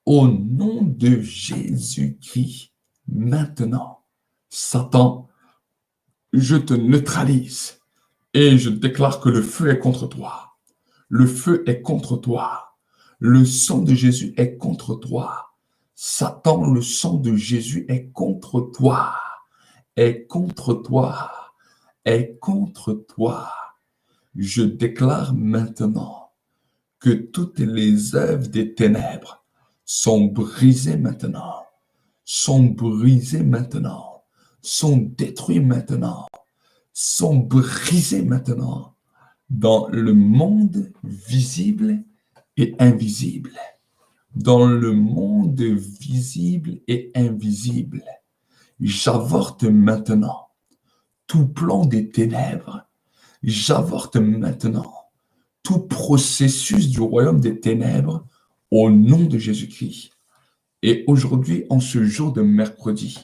Au nom de Jésus-Christ. Maintenant, Satan, je te neutralise et je déclare que le feu est contre toi. Le feu est contre toi. Le sang de Jésus est contre toi. Satan, le sang de Jésus est contre toi. Est contre toi. Est contre toi. Je déclare maintenant que toutes les œuvres des ténèbres sont brisées maintenant, sont brisées maintenant, sont détruites maintenant, sont brisées maintenant dans le monde visible et invisible. Dans le monde visible et invisible, j'avorte maintenant tout plan des ténèbres. J'avorte maintenant tout processus du royaume des ténèbres au nom de Jésus-Christ. Et aujourd'hui, en ce jour de mercredi,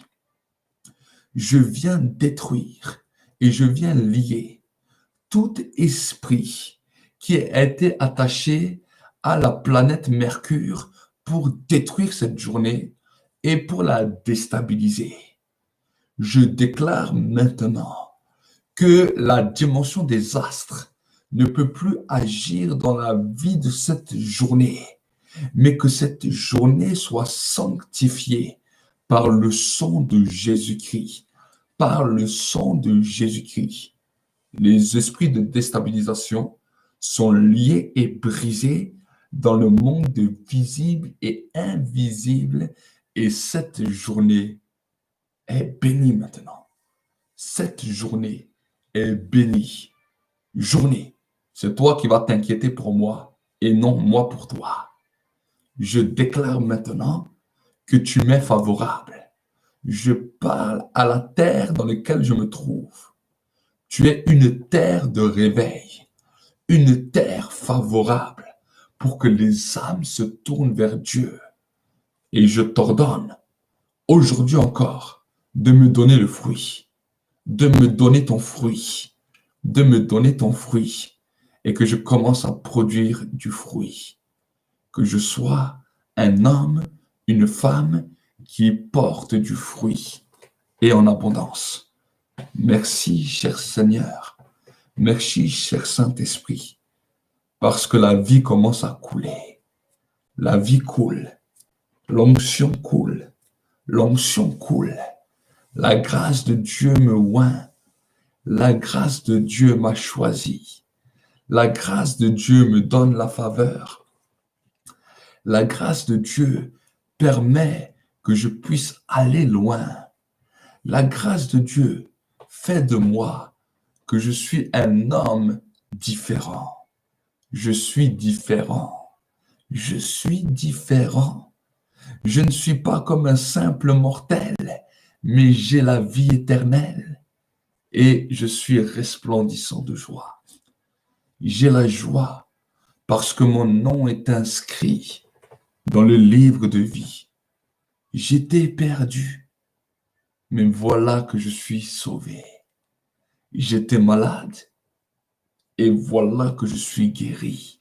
je viens détruire et je viens lier tout esprit qui a été attaché à la planète Mercure pour détruire cette journée et pour la déstabiliser. Je déclare maintenant que la dimension des astres ne peut plus agir dans la vie de cette journée, mais que cette journée soit sanctifiée par le sang de Jésus-Christ, par le sang de Jésus-Christ. Les esprits de déstabilisation sont liés et brisés dans le monde visible et invisible, et cette journée est bénie maintenant. Cette journée est bénie. Journée, c'est toi qui vas t'inquiéter pour moi et non moi pour toi. Je déclare maintenant que tu m'es favorable. Je parle à la terre dans laquelle je me trouve. Tu es une terre de réveil, une terre favorable pour que les âmes se tournent vers Dieu. Et je t'ordonne, aujourd'hui encore, de me donner le fruit, de me donner ton fruit, de me donner ton fruit, et que je commence à produire du fruit. Que je sois un homme, une femme qui porte du fruit et en abondance. Merci, cher Seigneur. Merci, cher Saint-Esprit, parce que la vie commence à couler. La vie coule. L'onction coule. L'onction coule. La grâce de Dieu me oint. La grâce de Dieu m'a choisi. La grâce de Dieu me donne la faveur. La grâce de Dieu permet que je puisse aller loin. La grâce de Dieu fait de moi que je suis un homme différent. Je suis différent. Je suis différent. Je ne suis pas comme un simple mortel, mais j'ai la vie éternelle et je suis resplendissant de joie. J'ai la joie parce que mon nom est inscrit dans le livre de vie. J'étais perdu, mais voilà que je suis sauvé. J'étais malade et voilà que je suis guéri.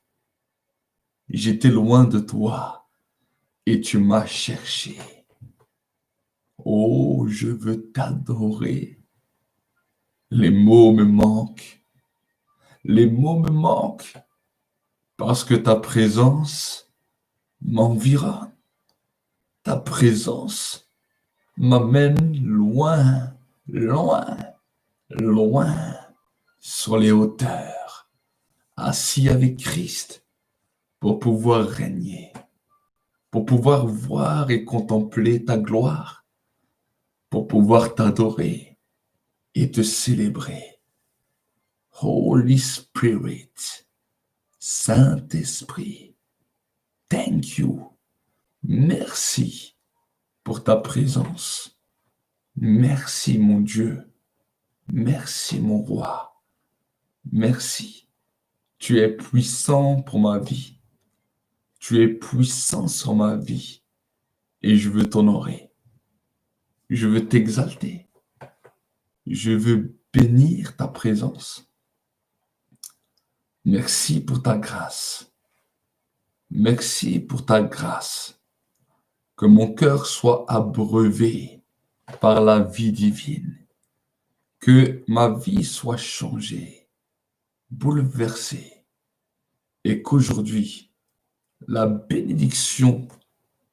J'étais loin de toi et tu m'as cherché. Oh, je veux t'adorer. Les mots me manquent. Les mots me manquent parce que ta présence m'environne. Ta présence m'amène loin, loin, loin sur les hauteurs, assis avec Christ pour pouvoir régner, pour pouvoir voir et contempler ta gloire, pour pouvoir t'adorer et te célébrer. Holy Spirit, Saint-Esprit, thank you. Merci pour ta présence. Merci mon Dieu. Merci mon roi. Merci. Tu es puissant pour ma vie. Tu es puissant sur ma vie. Et je veux t'honorer. Je veux t'exalter. Je veux bénir ta présence. Merci pour ta grâce. Merci pour ta grâce. Que mon cœur soit abreuvé par la vie divine. Que ma vie soit changée, bouleversée. Et qu'aujourd'hui, la bénédiction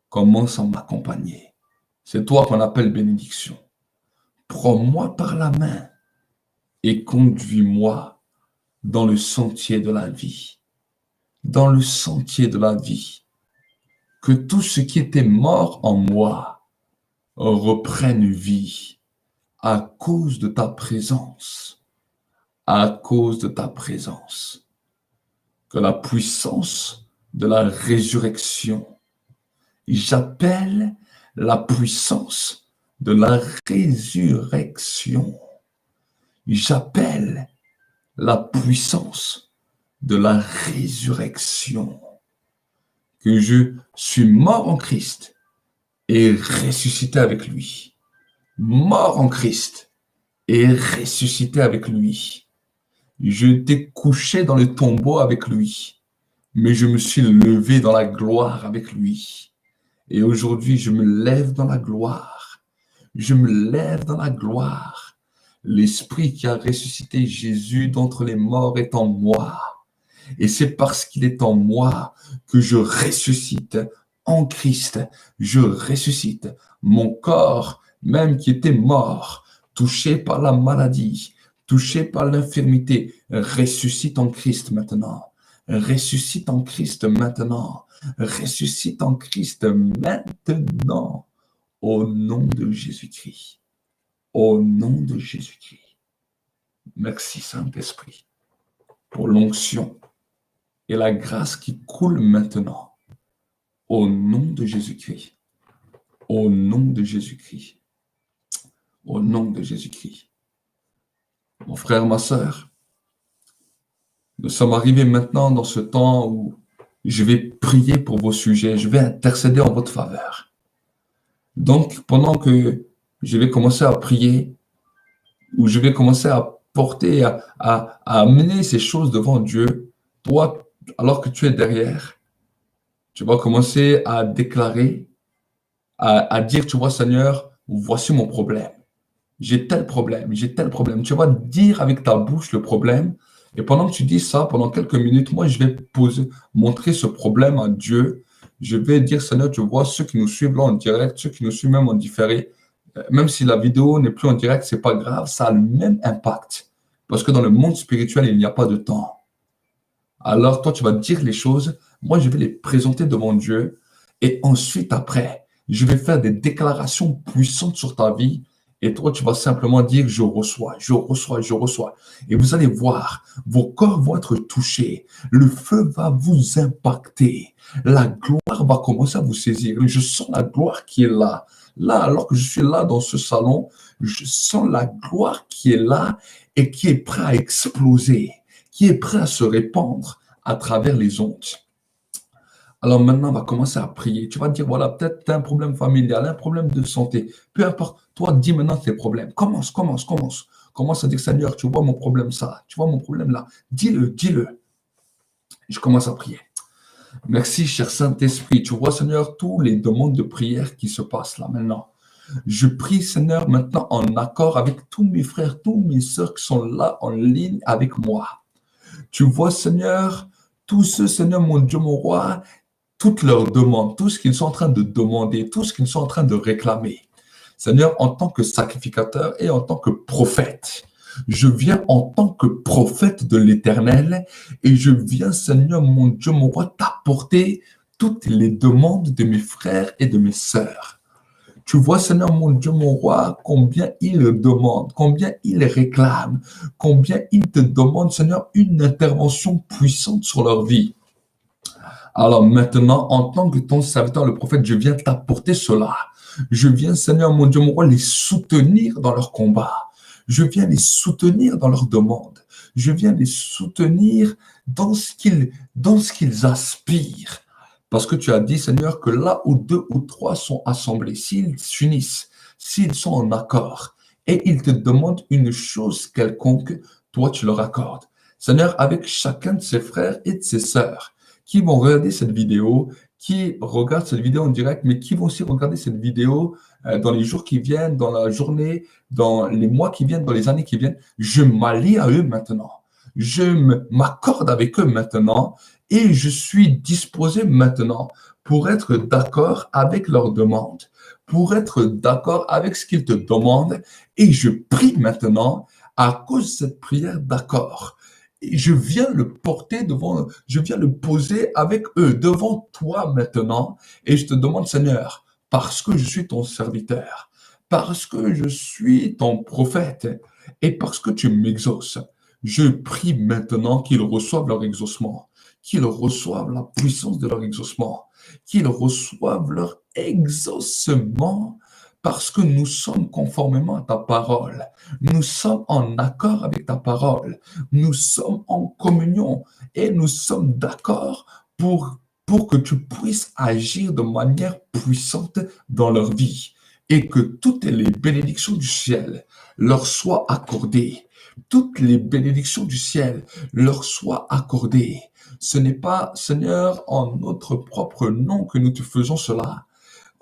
commence à m'accompagner. C'est toi qu'on appelle bénédiction. Prends-moi par la main et conduis-moi dans le sentier de la vie. Dans le sentier de la vie. Que tout ce qui était mort en moi reprenne vie à cause de ta présence. À cause de ta présence. Que la puissance de la résurrection, j'appelle la puissance de la résurrection. J'appelle la puissance de la résurrection. Que je suis mort en Christ et ressuscité avec lui. Mort en Christ et ressuscité avec lui. Je t'ai couché dans le tombeau avec lui, mais je me suis levé dans la gloire avec lui. Et aujourd'hui, je me lève dans la gloire. Je me lève dans la gloire. L'Esprit qui a ressuscité Jésus d'entre les morts est en moi. Et c'est parce qu'il est en moi que je ressuscite en Christ. Je ressuscite mon corps, même qui était mort, touché par la maladie, touché par l'infirmité, ressuscite en Christ maintenant. Ressuscite en Christ maintenant. Ressuscite en Christ maintenant. Au nom de Jésus-Christ. Au nom de Jésus-Christ. Merci Saint-Esprit pour l'onction et la grâce qui coule maintenant. Au nom de Jésus-Christ. Au nom de Jésus-Christ. Au nom de Jésus-Christ. Mon frère, ma sœur, nous sommes arrivés maintenant dans ce temps où je vais prier pour vos sujets, je vais intercéder en votre faveur. Donc, pendant que je vais commencer à prier, ou je vais commencer à porter, à amener ces choses devant Dieu, toi, alors que tu es derrière, tu vas commencer à déclarer, à dire, tu vois, Seigneur, voici mon problème. J'ai tel problème, j'ai tel problème. Tu vas dire avec ta bouche le problème. Et pendant que tu dis ça, pendant quelques minutes, moi, je vais montrer ce problème à Dieu. Je vais dire, Seigneur, tu vois, ceux qui nous suivent là en direct, ceux qui nous suivent même en différé, même si la vidéo n'est plus en direct, c'est pas grave, ça a le même impact. Parce que dans le monde spirituel, il n'y a pas de temps. Alors, toi, tu vas dire les choses. Moi, je vais les présenter devant Dieu. Et ensuite, après, je vais faire des déclarations puissantes sur ta vie. Et toi, tu vas simplement dire, je reçois, je reçois, je reçois. Et vous allez voir, vos corps vont être touchés. Le feu va vous impacter. La gloire va commencer à vous saisir. Je sens la gloire qui est là. Là, alors que je suis là dans ce salon, je sens la gloire qui est là et qui est prêt à exploser, qui est prêt à se répandre à travers les ondes. Alors maintenant, on va commencer à prier. Tu vas te dire, voilà, peut-être tu as un problème familial, un problème de santé. Peu importe, toi, dis maintenant tes problèmes. Commence, commence, commence. Commence à dire, Seigneur, tu vois mon problème ça, tu vois mon problème là. Dis-le, dis-le. Je commence à prier. Merci, cher Saint-Esprit. Tu vois, Seigneur, tous les demandes de prière qui se passent là maintenant. Je prie, Seigneur, maintenant en accord avec tous mes frères, tous mes sœurs qui sont là en ligne avec moi. Tu vois, Seigneur, tous ceux, Seigneur, mon Dieu, mon roi, toutes leurs demandes, tout ce qu'ils sont en train de demander, tout ce qu'ils sont en train de réclamer. Seigneur, en tant que sacrificateur et en tant que prophète, je viens en tant que prophète de l'Éternel et je viens, Seigneur, mon Dieu, mon roi, t'apporter toutes les demandes de mes frères et de mes sœurs. Tu vois, Seigneur, mon Dieu, mon roi, combien ils demandent, combien ils réclament, combien ils te demandent, Seigneur, une intervention puissante sur leur vie. Alors maintenant, en tant que ton serviteur, le prophète, je viens t'apporter cela. Je viens, Seigneur, mon Dieu, mon roi, les soutenir dans leur combat. Je viens les soutenir dans leurs demandes. Je viens les soutenir dans ce qu'ils aspirent. Parce que tu as dit, Seigneur, que là où 2 ou 3 sont assemblés, s'ils s'unissent, s'ils sont en accord, et ils te demandent une chose quelconque, toi, tu leur accordes. Seigneur, avec chacun de ses frères et de ses sœurs, qui vont regarder cette vidéo, qui regardent cette vidéo en direct, mais qui vont aussi regarder cette vidéo dans les jours qui viennent, dans la journée, dans les mois qui viennent, dans les années qui viennent. Je m'allie à eux maintenant. Je m'accorde avec eux maintenant et je suis disposé maintenant pour être d'accord avec leurs demandes, pour être d'accord avec ce qu'ils te demandent. Et je prie maintenant à cause de cette prière d'accord. Et je viens le porter devant, je viens le poser avec eux, devant toi maintenant. Et je te demande, Seigneur, parce que je suis ton serviteur, parce que je suis ton prophète et parce que tu m'exauces, je prie maintenant qu'ils reçoivent leur exaucement, qu'ils reçoivent la puissance de leur exaucement, qu'ils reçoivent leur exaucement parce que nous sommes conformément à ta parole. Nous sommes en accord avec ta parole. Nous sommes en communion et nous sommes d'accord pour que tu puisses agir de manière puissante dans leur vie et que toutes les bénédictions du ciel leur soient accordées. Toutes les bénédictions du ciel leur soient accordées. Ce n'est pas, Seigneur, en notre propre nom que nous te faisons cela,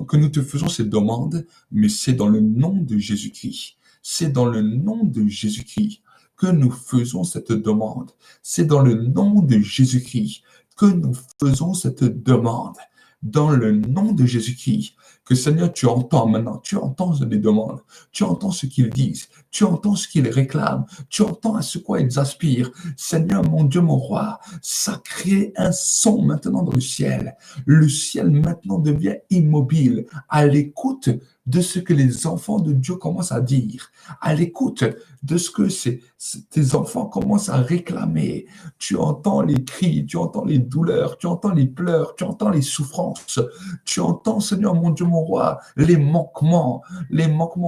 que nous te faisons ces demandes, mais c'est dans le nom de Jésus-Christ. C'est dans le nom de Jésus-Christ que nous faisons cette demande. C'est dans le nom de Jésus-Christ que nous faisons cette demande. Dans le nom de Jésus-Christ, que Seigneur, tu entends maintenant, tu entends les demandes, tu entends ce qu'ils disent, tu entends ce qu'ils réclament, tu entends à ce quoi ils aspirent. Seigneur, mon Dieu, mon roi, ça crée un son maintenant dans le ciel. Le ciel maintenant devient immobile, à l'écoute de ce que les enfants de Dieu commencent à dire, à l'écoute de ce que tes enfants commencent à réclamer. Tu entends les cris, tu entends les douleurs, tu entends les pleurs, tu entends les souffrances, tu entends, Seigneur, mon Dieu, mon roi, les manquements,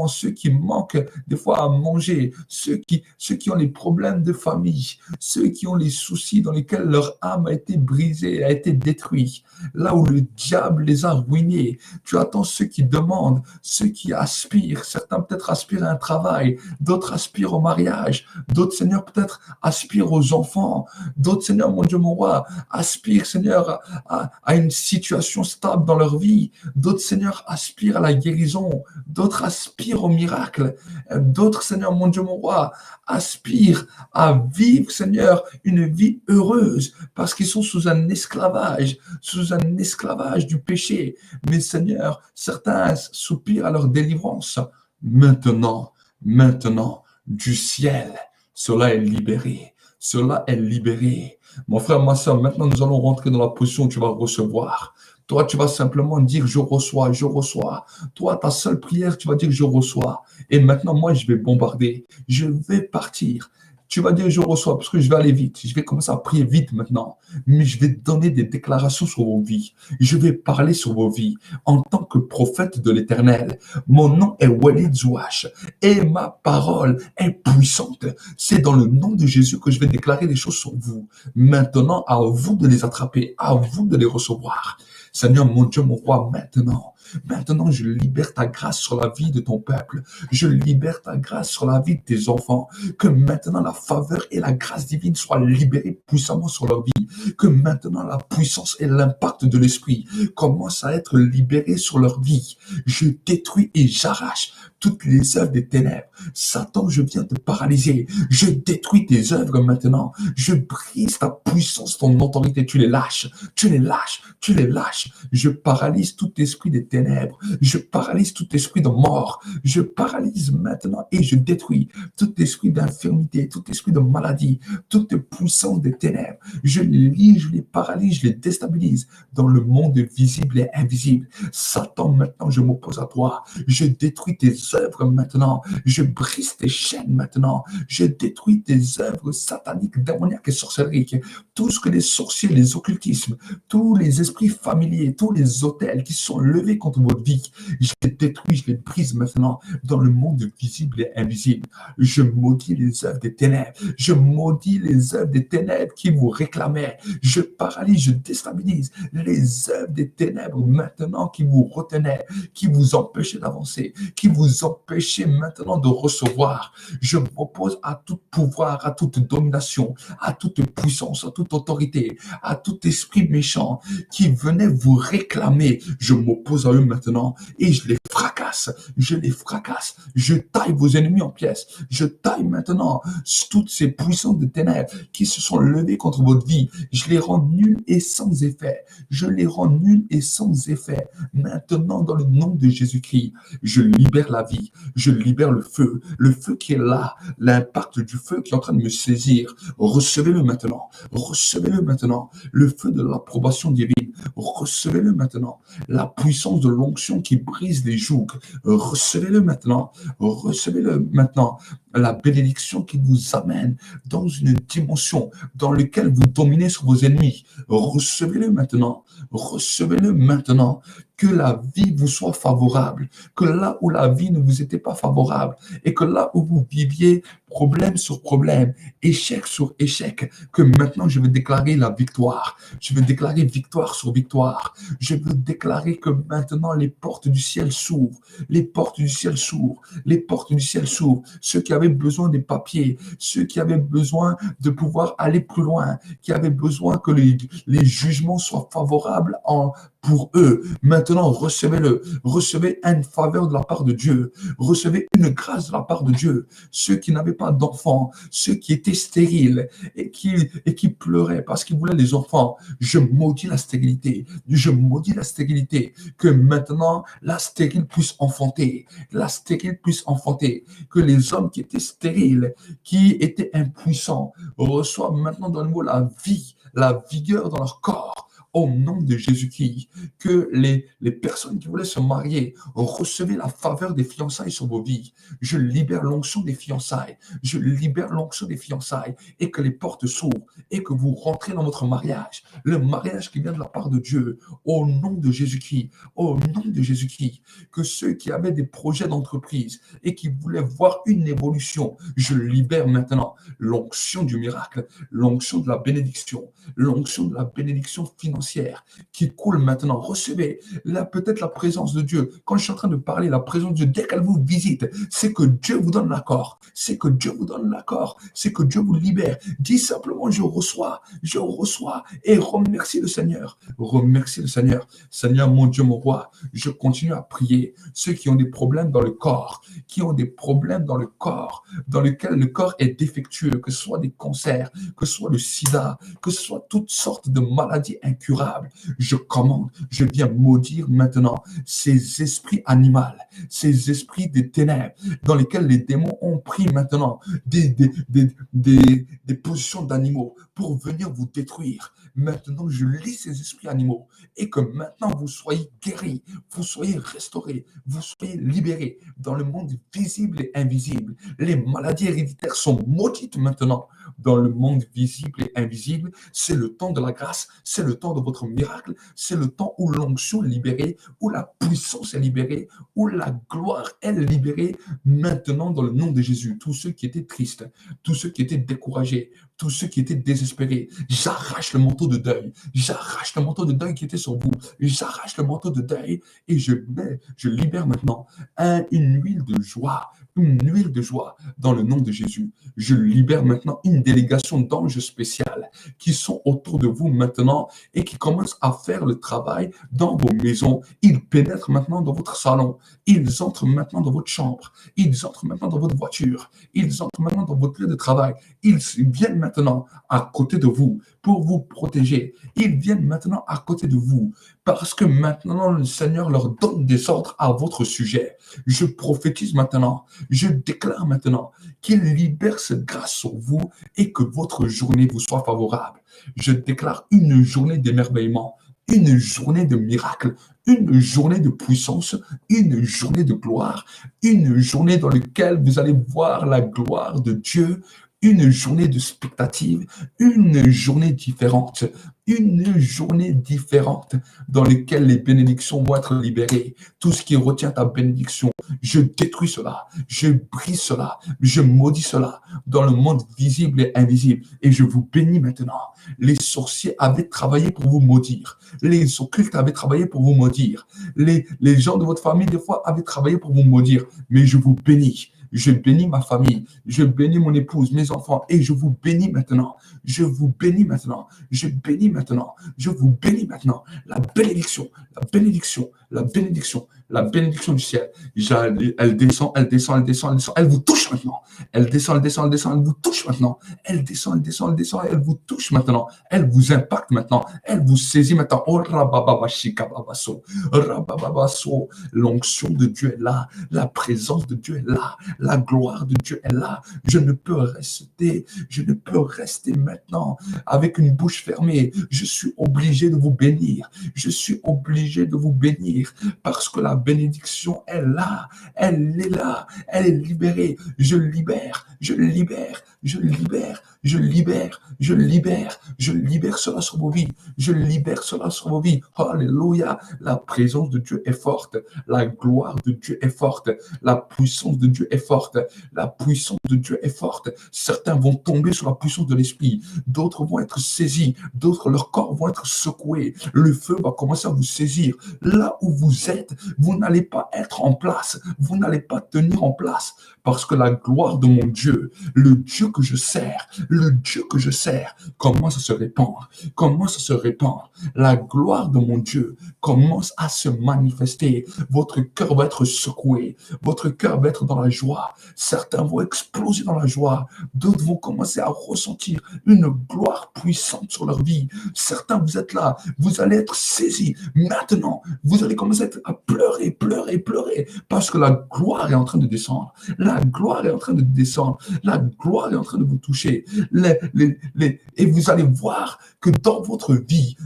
ceux qui manquent des fois à manger, ceux qui ont les problèmes de famille, ceux qui ont les soucis dans lesquels leur âme a été brisée, a été détruite, là où le diable les a ruinés. Tu attends ceux qui demandent, ceux qui aspirent, certains peut-être aspirent à un travail, d'autres aspirent au mariage, d'autres, Seigneur, peut-être aspirent aux enfants, d'autres, Seigneur, mon Dieu, mon roi, aspirent, Seigneur, à une situation stable dans leur vie, d'autres, Seigneur, aspirent à la guérison, d'autres aspirent au miracle, d'autres, Seigneur, mon Dieu, mon roi, aspirent à vivre, Seigneur, une vie heureuse, parce qu'ils sont sous un esclavage du péché. Mais Seigneur, certains soupirent à leur délivrance. Maintenant, du ciel, cela est libéré. Cela est libéré. Mon frère, ma soeur, maintenant nous allons rentrer dans la position où tu vas recevoir Toi, tu vas simplement dire, je reçois, je reçois. Toi, ta seule prière, tu vas dire, je reçois. Et maintenant, moi, je vais bombarder. Je vais partir. Tu vas dire, je reçois, parce que je vais aller vite. Je vais commencer à prier vite maintenant. Mais je vais donner des déclarations sur vos vies. Je vais parler sur vos vies en tant que prophète de l'Éternel. Mon nom est Walid Zouache et ma parole est puissante. C'est dans le nom de Jésus que je vais déclarer des choses sur vous. Maintenant, à vous de les attraper, à vous de les recevoir. Seigneur, mon Dieu, mon roi, maintenant, je libère ta grâce sur la vie de ton peuple. Je libère ta grâce sur la vie de tes enfants. Que maintenant, la faveur et la grâce divine soient libérées puissamment sur leur vie. Que maintenant, la puissance et l'impact de l'Esprit commencent à être libérés sur leur vie. Je détruis et j'arrache toutes les œuvres des ténèbres. Satan, je viens te paralyser. Je détruis tes œuvres maintenant. Je brise ta puissance, ton autorité. Tu les lâches. Tu les lâches. Tu les lâches. Je paralyse tout esprit des ténèbres. Je paralyse tout esprit de mort. Je paralyse maintenant et je détruis tout esprit d'infirmité, tout esprit de maladie, toute puissance des ténèbres. Je les lie, je les paralyse, je les déstabilise dans le monde visible et invisible. Satan, maintenant, je m'oppose à toi. Je détruis tes œuvres maintenant. Je brise tes chaînes maintenant. Je détruis tes œuvres sataniques, démoniaques et sorcelleries. Tout ce que les sorciers, les occultismes, tous les esprits familiers, tous les autels qui sont levés contre votre vie, je les détruis, je les brise maintenant dans le monde visible et invisible. Je maudis les œuvres des ténèbres. Je maudis les œuvres des ténèbres qui vous réclamaient. Je paralyse, je déstabilise les œuvres des ténèbres maintenant qui vous retenaient, qui vous empêchaient d'avancer, qui vous empêchaient maintenant de recevoir. Je m'oppose à tout pouvoir, à toute domination, à toute puissance, à toute autorité, à tout esprit méchant qui venait vous réclamer. Je m'oppose à eux maintenant et je les fracasse. Je les fracasse. Je taille vos ennemis en pièces. Je taille maintenant toutes ces puissances de ténèbres qui se sont levées contre votre vie. Je les rends nuls et sans effet. Je les rends nuls et sans effet. Maintenant, dans le nom de Jésus-Christ, je libère la vie. Je libère le feu qui est là, l'impact du feu qui est en train de me saisir. Recevez-le maintenant. Recevez-le maintenant. Le feu de l'approbation divine. Recevez-le maintenant. La puissance de l'onction qui brise les jougs. Recevez-le maintenant. Recevez-le maintenant. La bénédiction qui vous amène dans une dimension dans laquelle vous dominez sur vos ennemis. Recevez-le maintenant. Recevez-le maintenant. Que la vie vous soit favorable. Que là où la vie ne vous était pas favorable et que là où vous viviez problème sur problème, échec sur échec, que maintenant je vais déclarer la victoire. Je vais déclarer victoire sur victoire. Je veux déclarer que maintenant les portes du ciel s'ouvrent. Les portes du ciel s'ouvrent. Les portes du ciel s'ouvrent. Ceux qui avaient besoin des papiers, ceux qui avaient besoin de pouvoir aller plus loin, qui avaient besoin que les jugements soient favorables pour eux. Maintenant, recevez-le. Recevez une faveur de la part de Dieu. Recevez une grâce de la part de Dieu. Ceux qui n'avaient pas d'enfants, ceux qui étaient stériles et qui pleuraient parce qu'ils voulaient des enfants, je maudis la stérilité. Je maudis la stérilité. Que maintenant, la stérile puisse enfanter. La stérile puisse enfanter. Que les hommes qui étaient stériles, qui étaient impuissants, reçoivent maintenant de nouveau la vie, la vigueur dans leur corps. Au nom de Jésus-Christ, que les personnes qui voulaient se marier recevez la faveur des fiançailles sur vos vies. Je libère l'onction des fiançailles. Je libère l'onction des fiançailles et que les portes s'ouvrent et que vous rentrez dans votre mariage. Le mariage qui vient de la part de Dieu. Au nom de Jésus-Christ. Au nom de Jésus-Christ. Que ceux qui avaient des projets d'entreprise et qui voulaient voir une évolution, je libère maintenant l'onction du miracle, l'onction de la bénédiction financière qui coule maintenant. Recevez là peut-être la présence de Dieu. Quand je suis en train de parler, la présence de Dieu, dès qu'elle vous visite, c'est que Dieu vous donne l'accord. C'est que Dieu vous donne l'accord. C'est que Dieu vous libère. Dis simplement, je reçois et remercie le Seigneur. Remercie le Seigneur. Seigneur, mon Dieu, mon roi, je continue à prier. Ceux qui ont des problèmes dans le corps, dans lequel le corps est défectueux, que ce soit des cancers, que ce soit le sida, que ce soit toutes sortes de maladies incurables. Je commande, je viens maudire maintenant ces esprits animaux, ces esprits des ténèbres dans lesquels les démons ont pris maintenant des positions d'animaux pour venir vous détruire. Maintenant, je lis ces esprits animaux et que maintenant vous soyez guéris, vous soyez restaurés, vous soyez libérés dans le monde visible et invisible. Les maladies héréditaires sont maudites maintenant dans le monde visible et invisible. C'est le temps de la grâce, c'est le temps de votre miracle, c'est le temps où l'onction est libérée, où la puissance est libérée, où la gloire est libérée maintenant dans le nom de Jésus. Tous ceux qui étaient tristes, tous ceux qui étaient découragés, tous ceux qui étaient désespérés, j'arrache le manteau de deuil, j'arrache le manteau de deuil qui était sur vous, j'arrache le manteau de deuil et je libère maintenant une huile de joie, une huile de joie dans le nom de Jésus. Je libère maintenant une délégation d'anges spéciales qui sont autour de vous maintenant et qui commencent à faire le travail dans vos maisons. Ils pénètrent maintenant dans votre salon, ils entrent maintenant dans votre chambre, ils entrent maintenant dans votre voiture, ils entrent maintenant dans votre lieu de travail, ils viennent maintenant à côté de vous pour vous protéger. Ils viennent maintenant à côté de vous parce que maintenant le Seigneur leur donne des ordres à votre sujet. Je prophétise maintenant, je déclare maintenant qu'il libère cette grâce sur vous et que votre journée vous soit favorable. Je déclare une journée d'émerveillement, une journée de miracle, une journée de puissance, une journée de gloire, une journée dans laquelle vous allez voir la gloire de Dieu, une journée de spectative, une journée différente dans laquelle les bénédictions vont être libérées. Tout ce qui retient ta bénédiction, je détruis cela, je brise cela, je maudis cela dans le monde visible et invisible et je vous bénis maintenant. Les sorciers avaient travaillé pour vous maudire, les occultes avaient travaillé pour vous maudire, les gens de votre famille des fois avaient travaillé pour vous maudire, mais je vous bénis. Je bénis ma famille, je bénis mon épouse, mes enfants, et je vous bénis maintenant. Je vous bénis maintenant. Je bénis maintenant. Je vous bénis maintenant. La bénédiction, la bénédiction, la bénédiction, la bénédiction du ciel. Elle descend, elle descend, elle descend, elle descend. Elle vous touche maintenant. Elle descend, elle descend, elle descend, elle vous touche maintenant. Elle descend, elle descend, elle descend, elle vous touche maintenant. Elle vous impacte maintenant. Elle vous saisit maintenant. Oh, rabababashikababaso. Rabababaso. L'onction de Dieu est là. La présence de Dieu est là. La gloire de Dieu est là. Je ne peux rester maintenant avec une bouche fermée. Je suis obligé de vous bénir. Je suis obligé de vous bénir parce que la bénédiction est là. Elle est là. Elle est libérée. Je libère, je libère, je libère, je libère, je libère, je libère cela sur vos vies. Je libère cela sur vos vies. Alléluia. La présence de Dieu est forte. La gloire de Dieu est forte. La puissance de Dieu est forte. La puissance de Dieu est forte. Certains vont tomber sur la puissance de l'esprit. D'autres vont être saisis. D'autres, leur corps vont être secoués. Le feu va commencer à vous saisir. Là où vous êtes, vous n'allez pas être en place. Vous n'allez pas tenir en place. Parce que la gloire de mon Dieu, le Dieu que je sers, commence à se répandre. Commence à se répandre. La gloire de mon Dieu commence à se manifester. Votre cœur va être secoué. Votre cœur va être dans la joie. Certains vont exploser dans la joie. D'autres vont commencer à ressentir une gloire puissante sur leur vie. Certains, vous êtes là. Vous allez être saisis. Maintenant, vous allez commencer à pleurer, pleurer, pleurer. Parce que la gloire est en train de descendre. La gloire est en train de descendre. La gloire est en train de vous toucher. Et vous allez voir que dans votre vie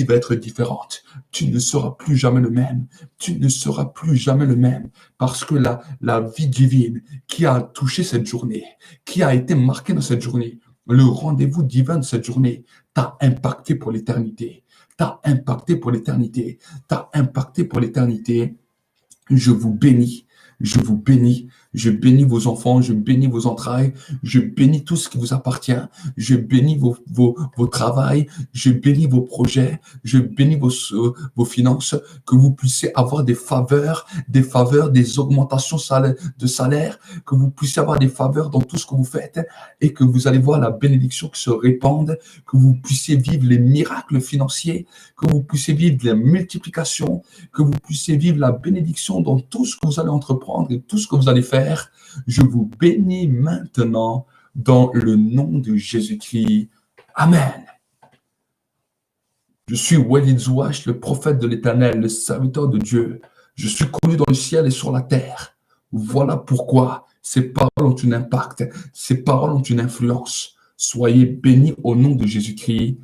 va être différente. Tu ne seras plus jamais le même. Tu ne seras plus jamais le même. Parce que la vie divine qui a touché cette journée, qui a été marquée dans cette journée, le rendez-vous divin de cette journée t'a impacté pour l'éternité. T'a impacté pour l'éternité. T'a impacté pour l'éternité. Je vous bénis. Je vous bénis. Je bénis vos enfants, je bénis vos entrailles, je bénis tout ce qui vous appartient, je bénis vos travails, je bénis vos projets, je bénis vos finances, que vous puissiez avoir des faveurs, des augmentations de salaire, que vous puissiez avoir des faveurs dans tout ce que vous faites et que vous allez voir la bénédiction qui se répande, que vous puissiez vivre les miracles financiers, que vous puissiez vivre la multiplication, que vous puissiez vivre la bénédiction dans tout ce que vous allez entreprendre et tout ce que vous allez faire. Je vous bénis maintenant dans le nom de Jésus-Christ. Amen. Je suis Walid Zouache, le prophète de l'Éternel, le serviteur de Dieu. Je suis connu dans le ciel et sur la terre. Voilà pourquoi ces paroles ont un impact, ces paroles ont une influence. Soyez bénis au nom de Jésus-Christ.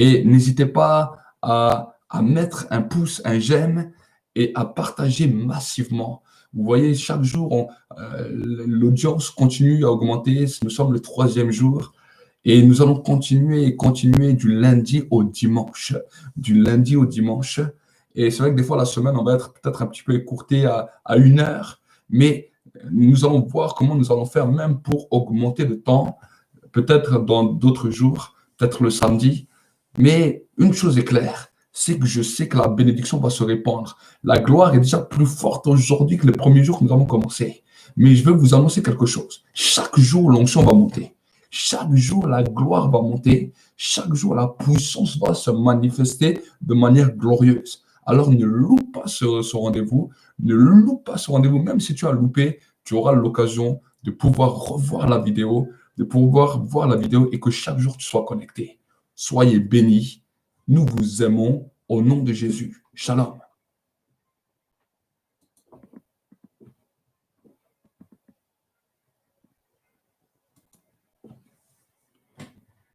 Et n'hésitez pas à mettre un pouce, un j'aime et à partager massivement. Vous voyez, chaque jour, l'audience continue à augmenter. Nous sommes le 3e jour et nous allons continuer et continuer du lundi au dimanche. Du lundi au dimanche. Et c'est vrai que des fois, la semaine, on va être peut-être un petit peu écourté à 1 heure, mais nous allons voir comment nous allons faire même pour augmenter le temps, peut-être dans d'autres jours, peut-être le samedi. Mais une chose est claire, c'est que je sais que la bénédiction va se répandre. La gloire est déjà plus forte aujourd'hui que les premiers jours que nous avons commencé. Mais je veux vous annoncer quelque chose. Chaque jour, l'onction va monter. Chaque jour, la gloire va monter. Chaque jour, la puissance va se manifester de manière glorieuse. Alors ne loupe pas ce rendez-vous. Ne loupe pas ce rendez-vous. Même si tu as loupé, tu auras l'occasion de pouvoir revoir la vidéo, de pouvoir voir la vidéo et que chaque jour tu sois connecté. Soyez bénis. Nous vous aimons au nom de Jésus. Shalom.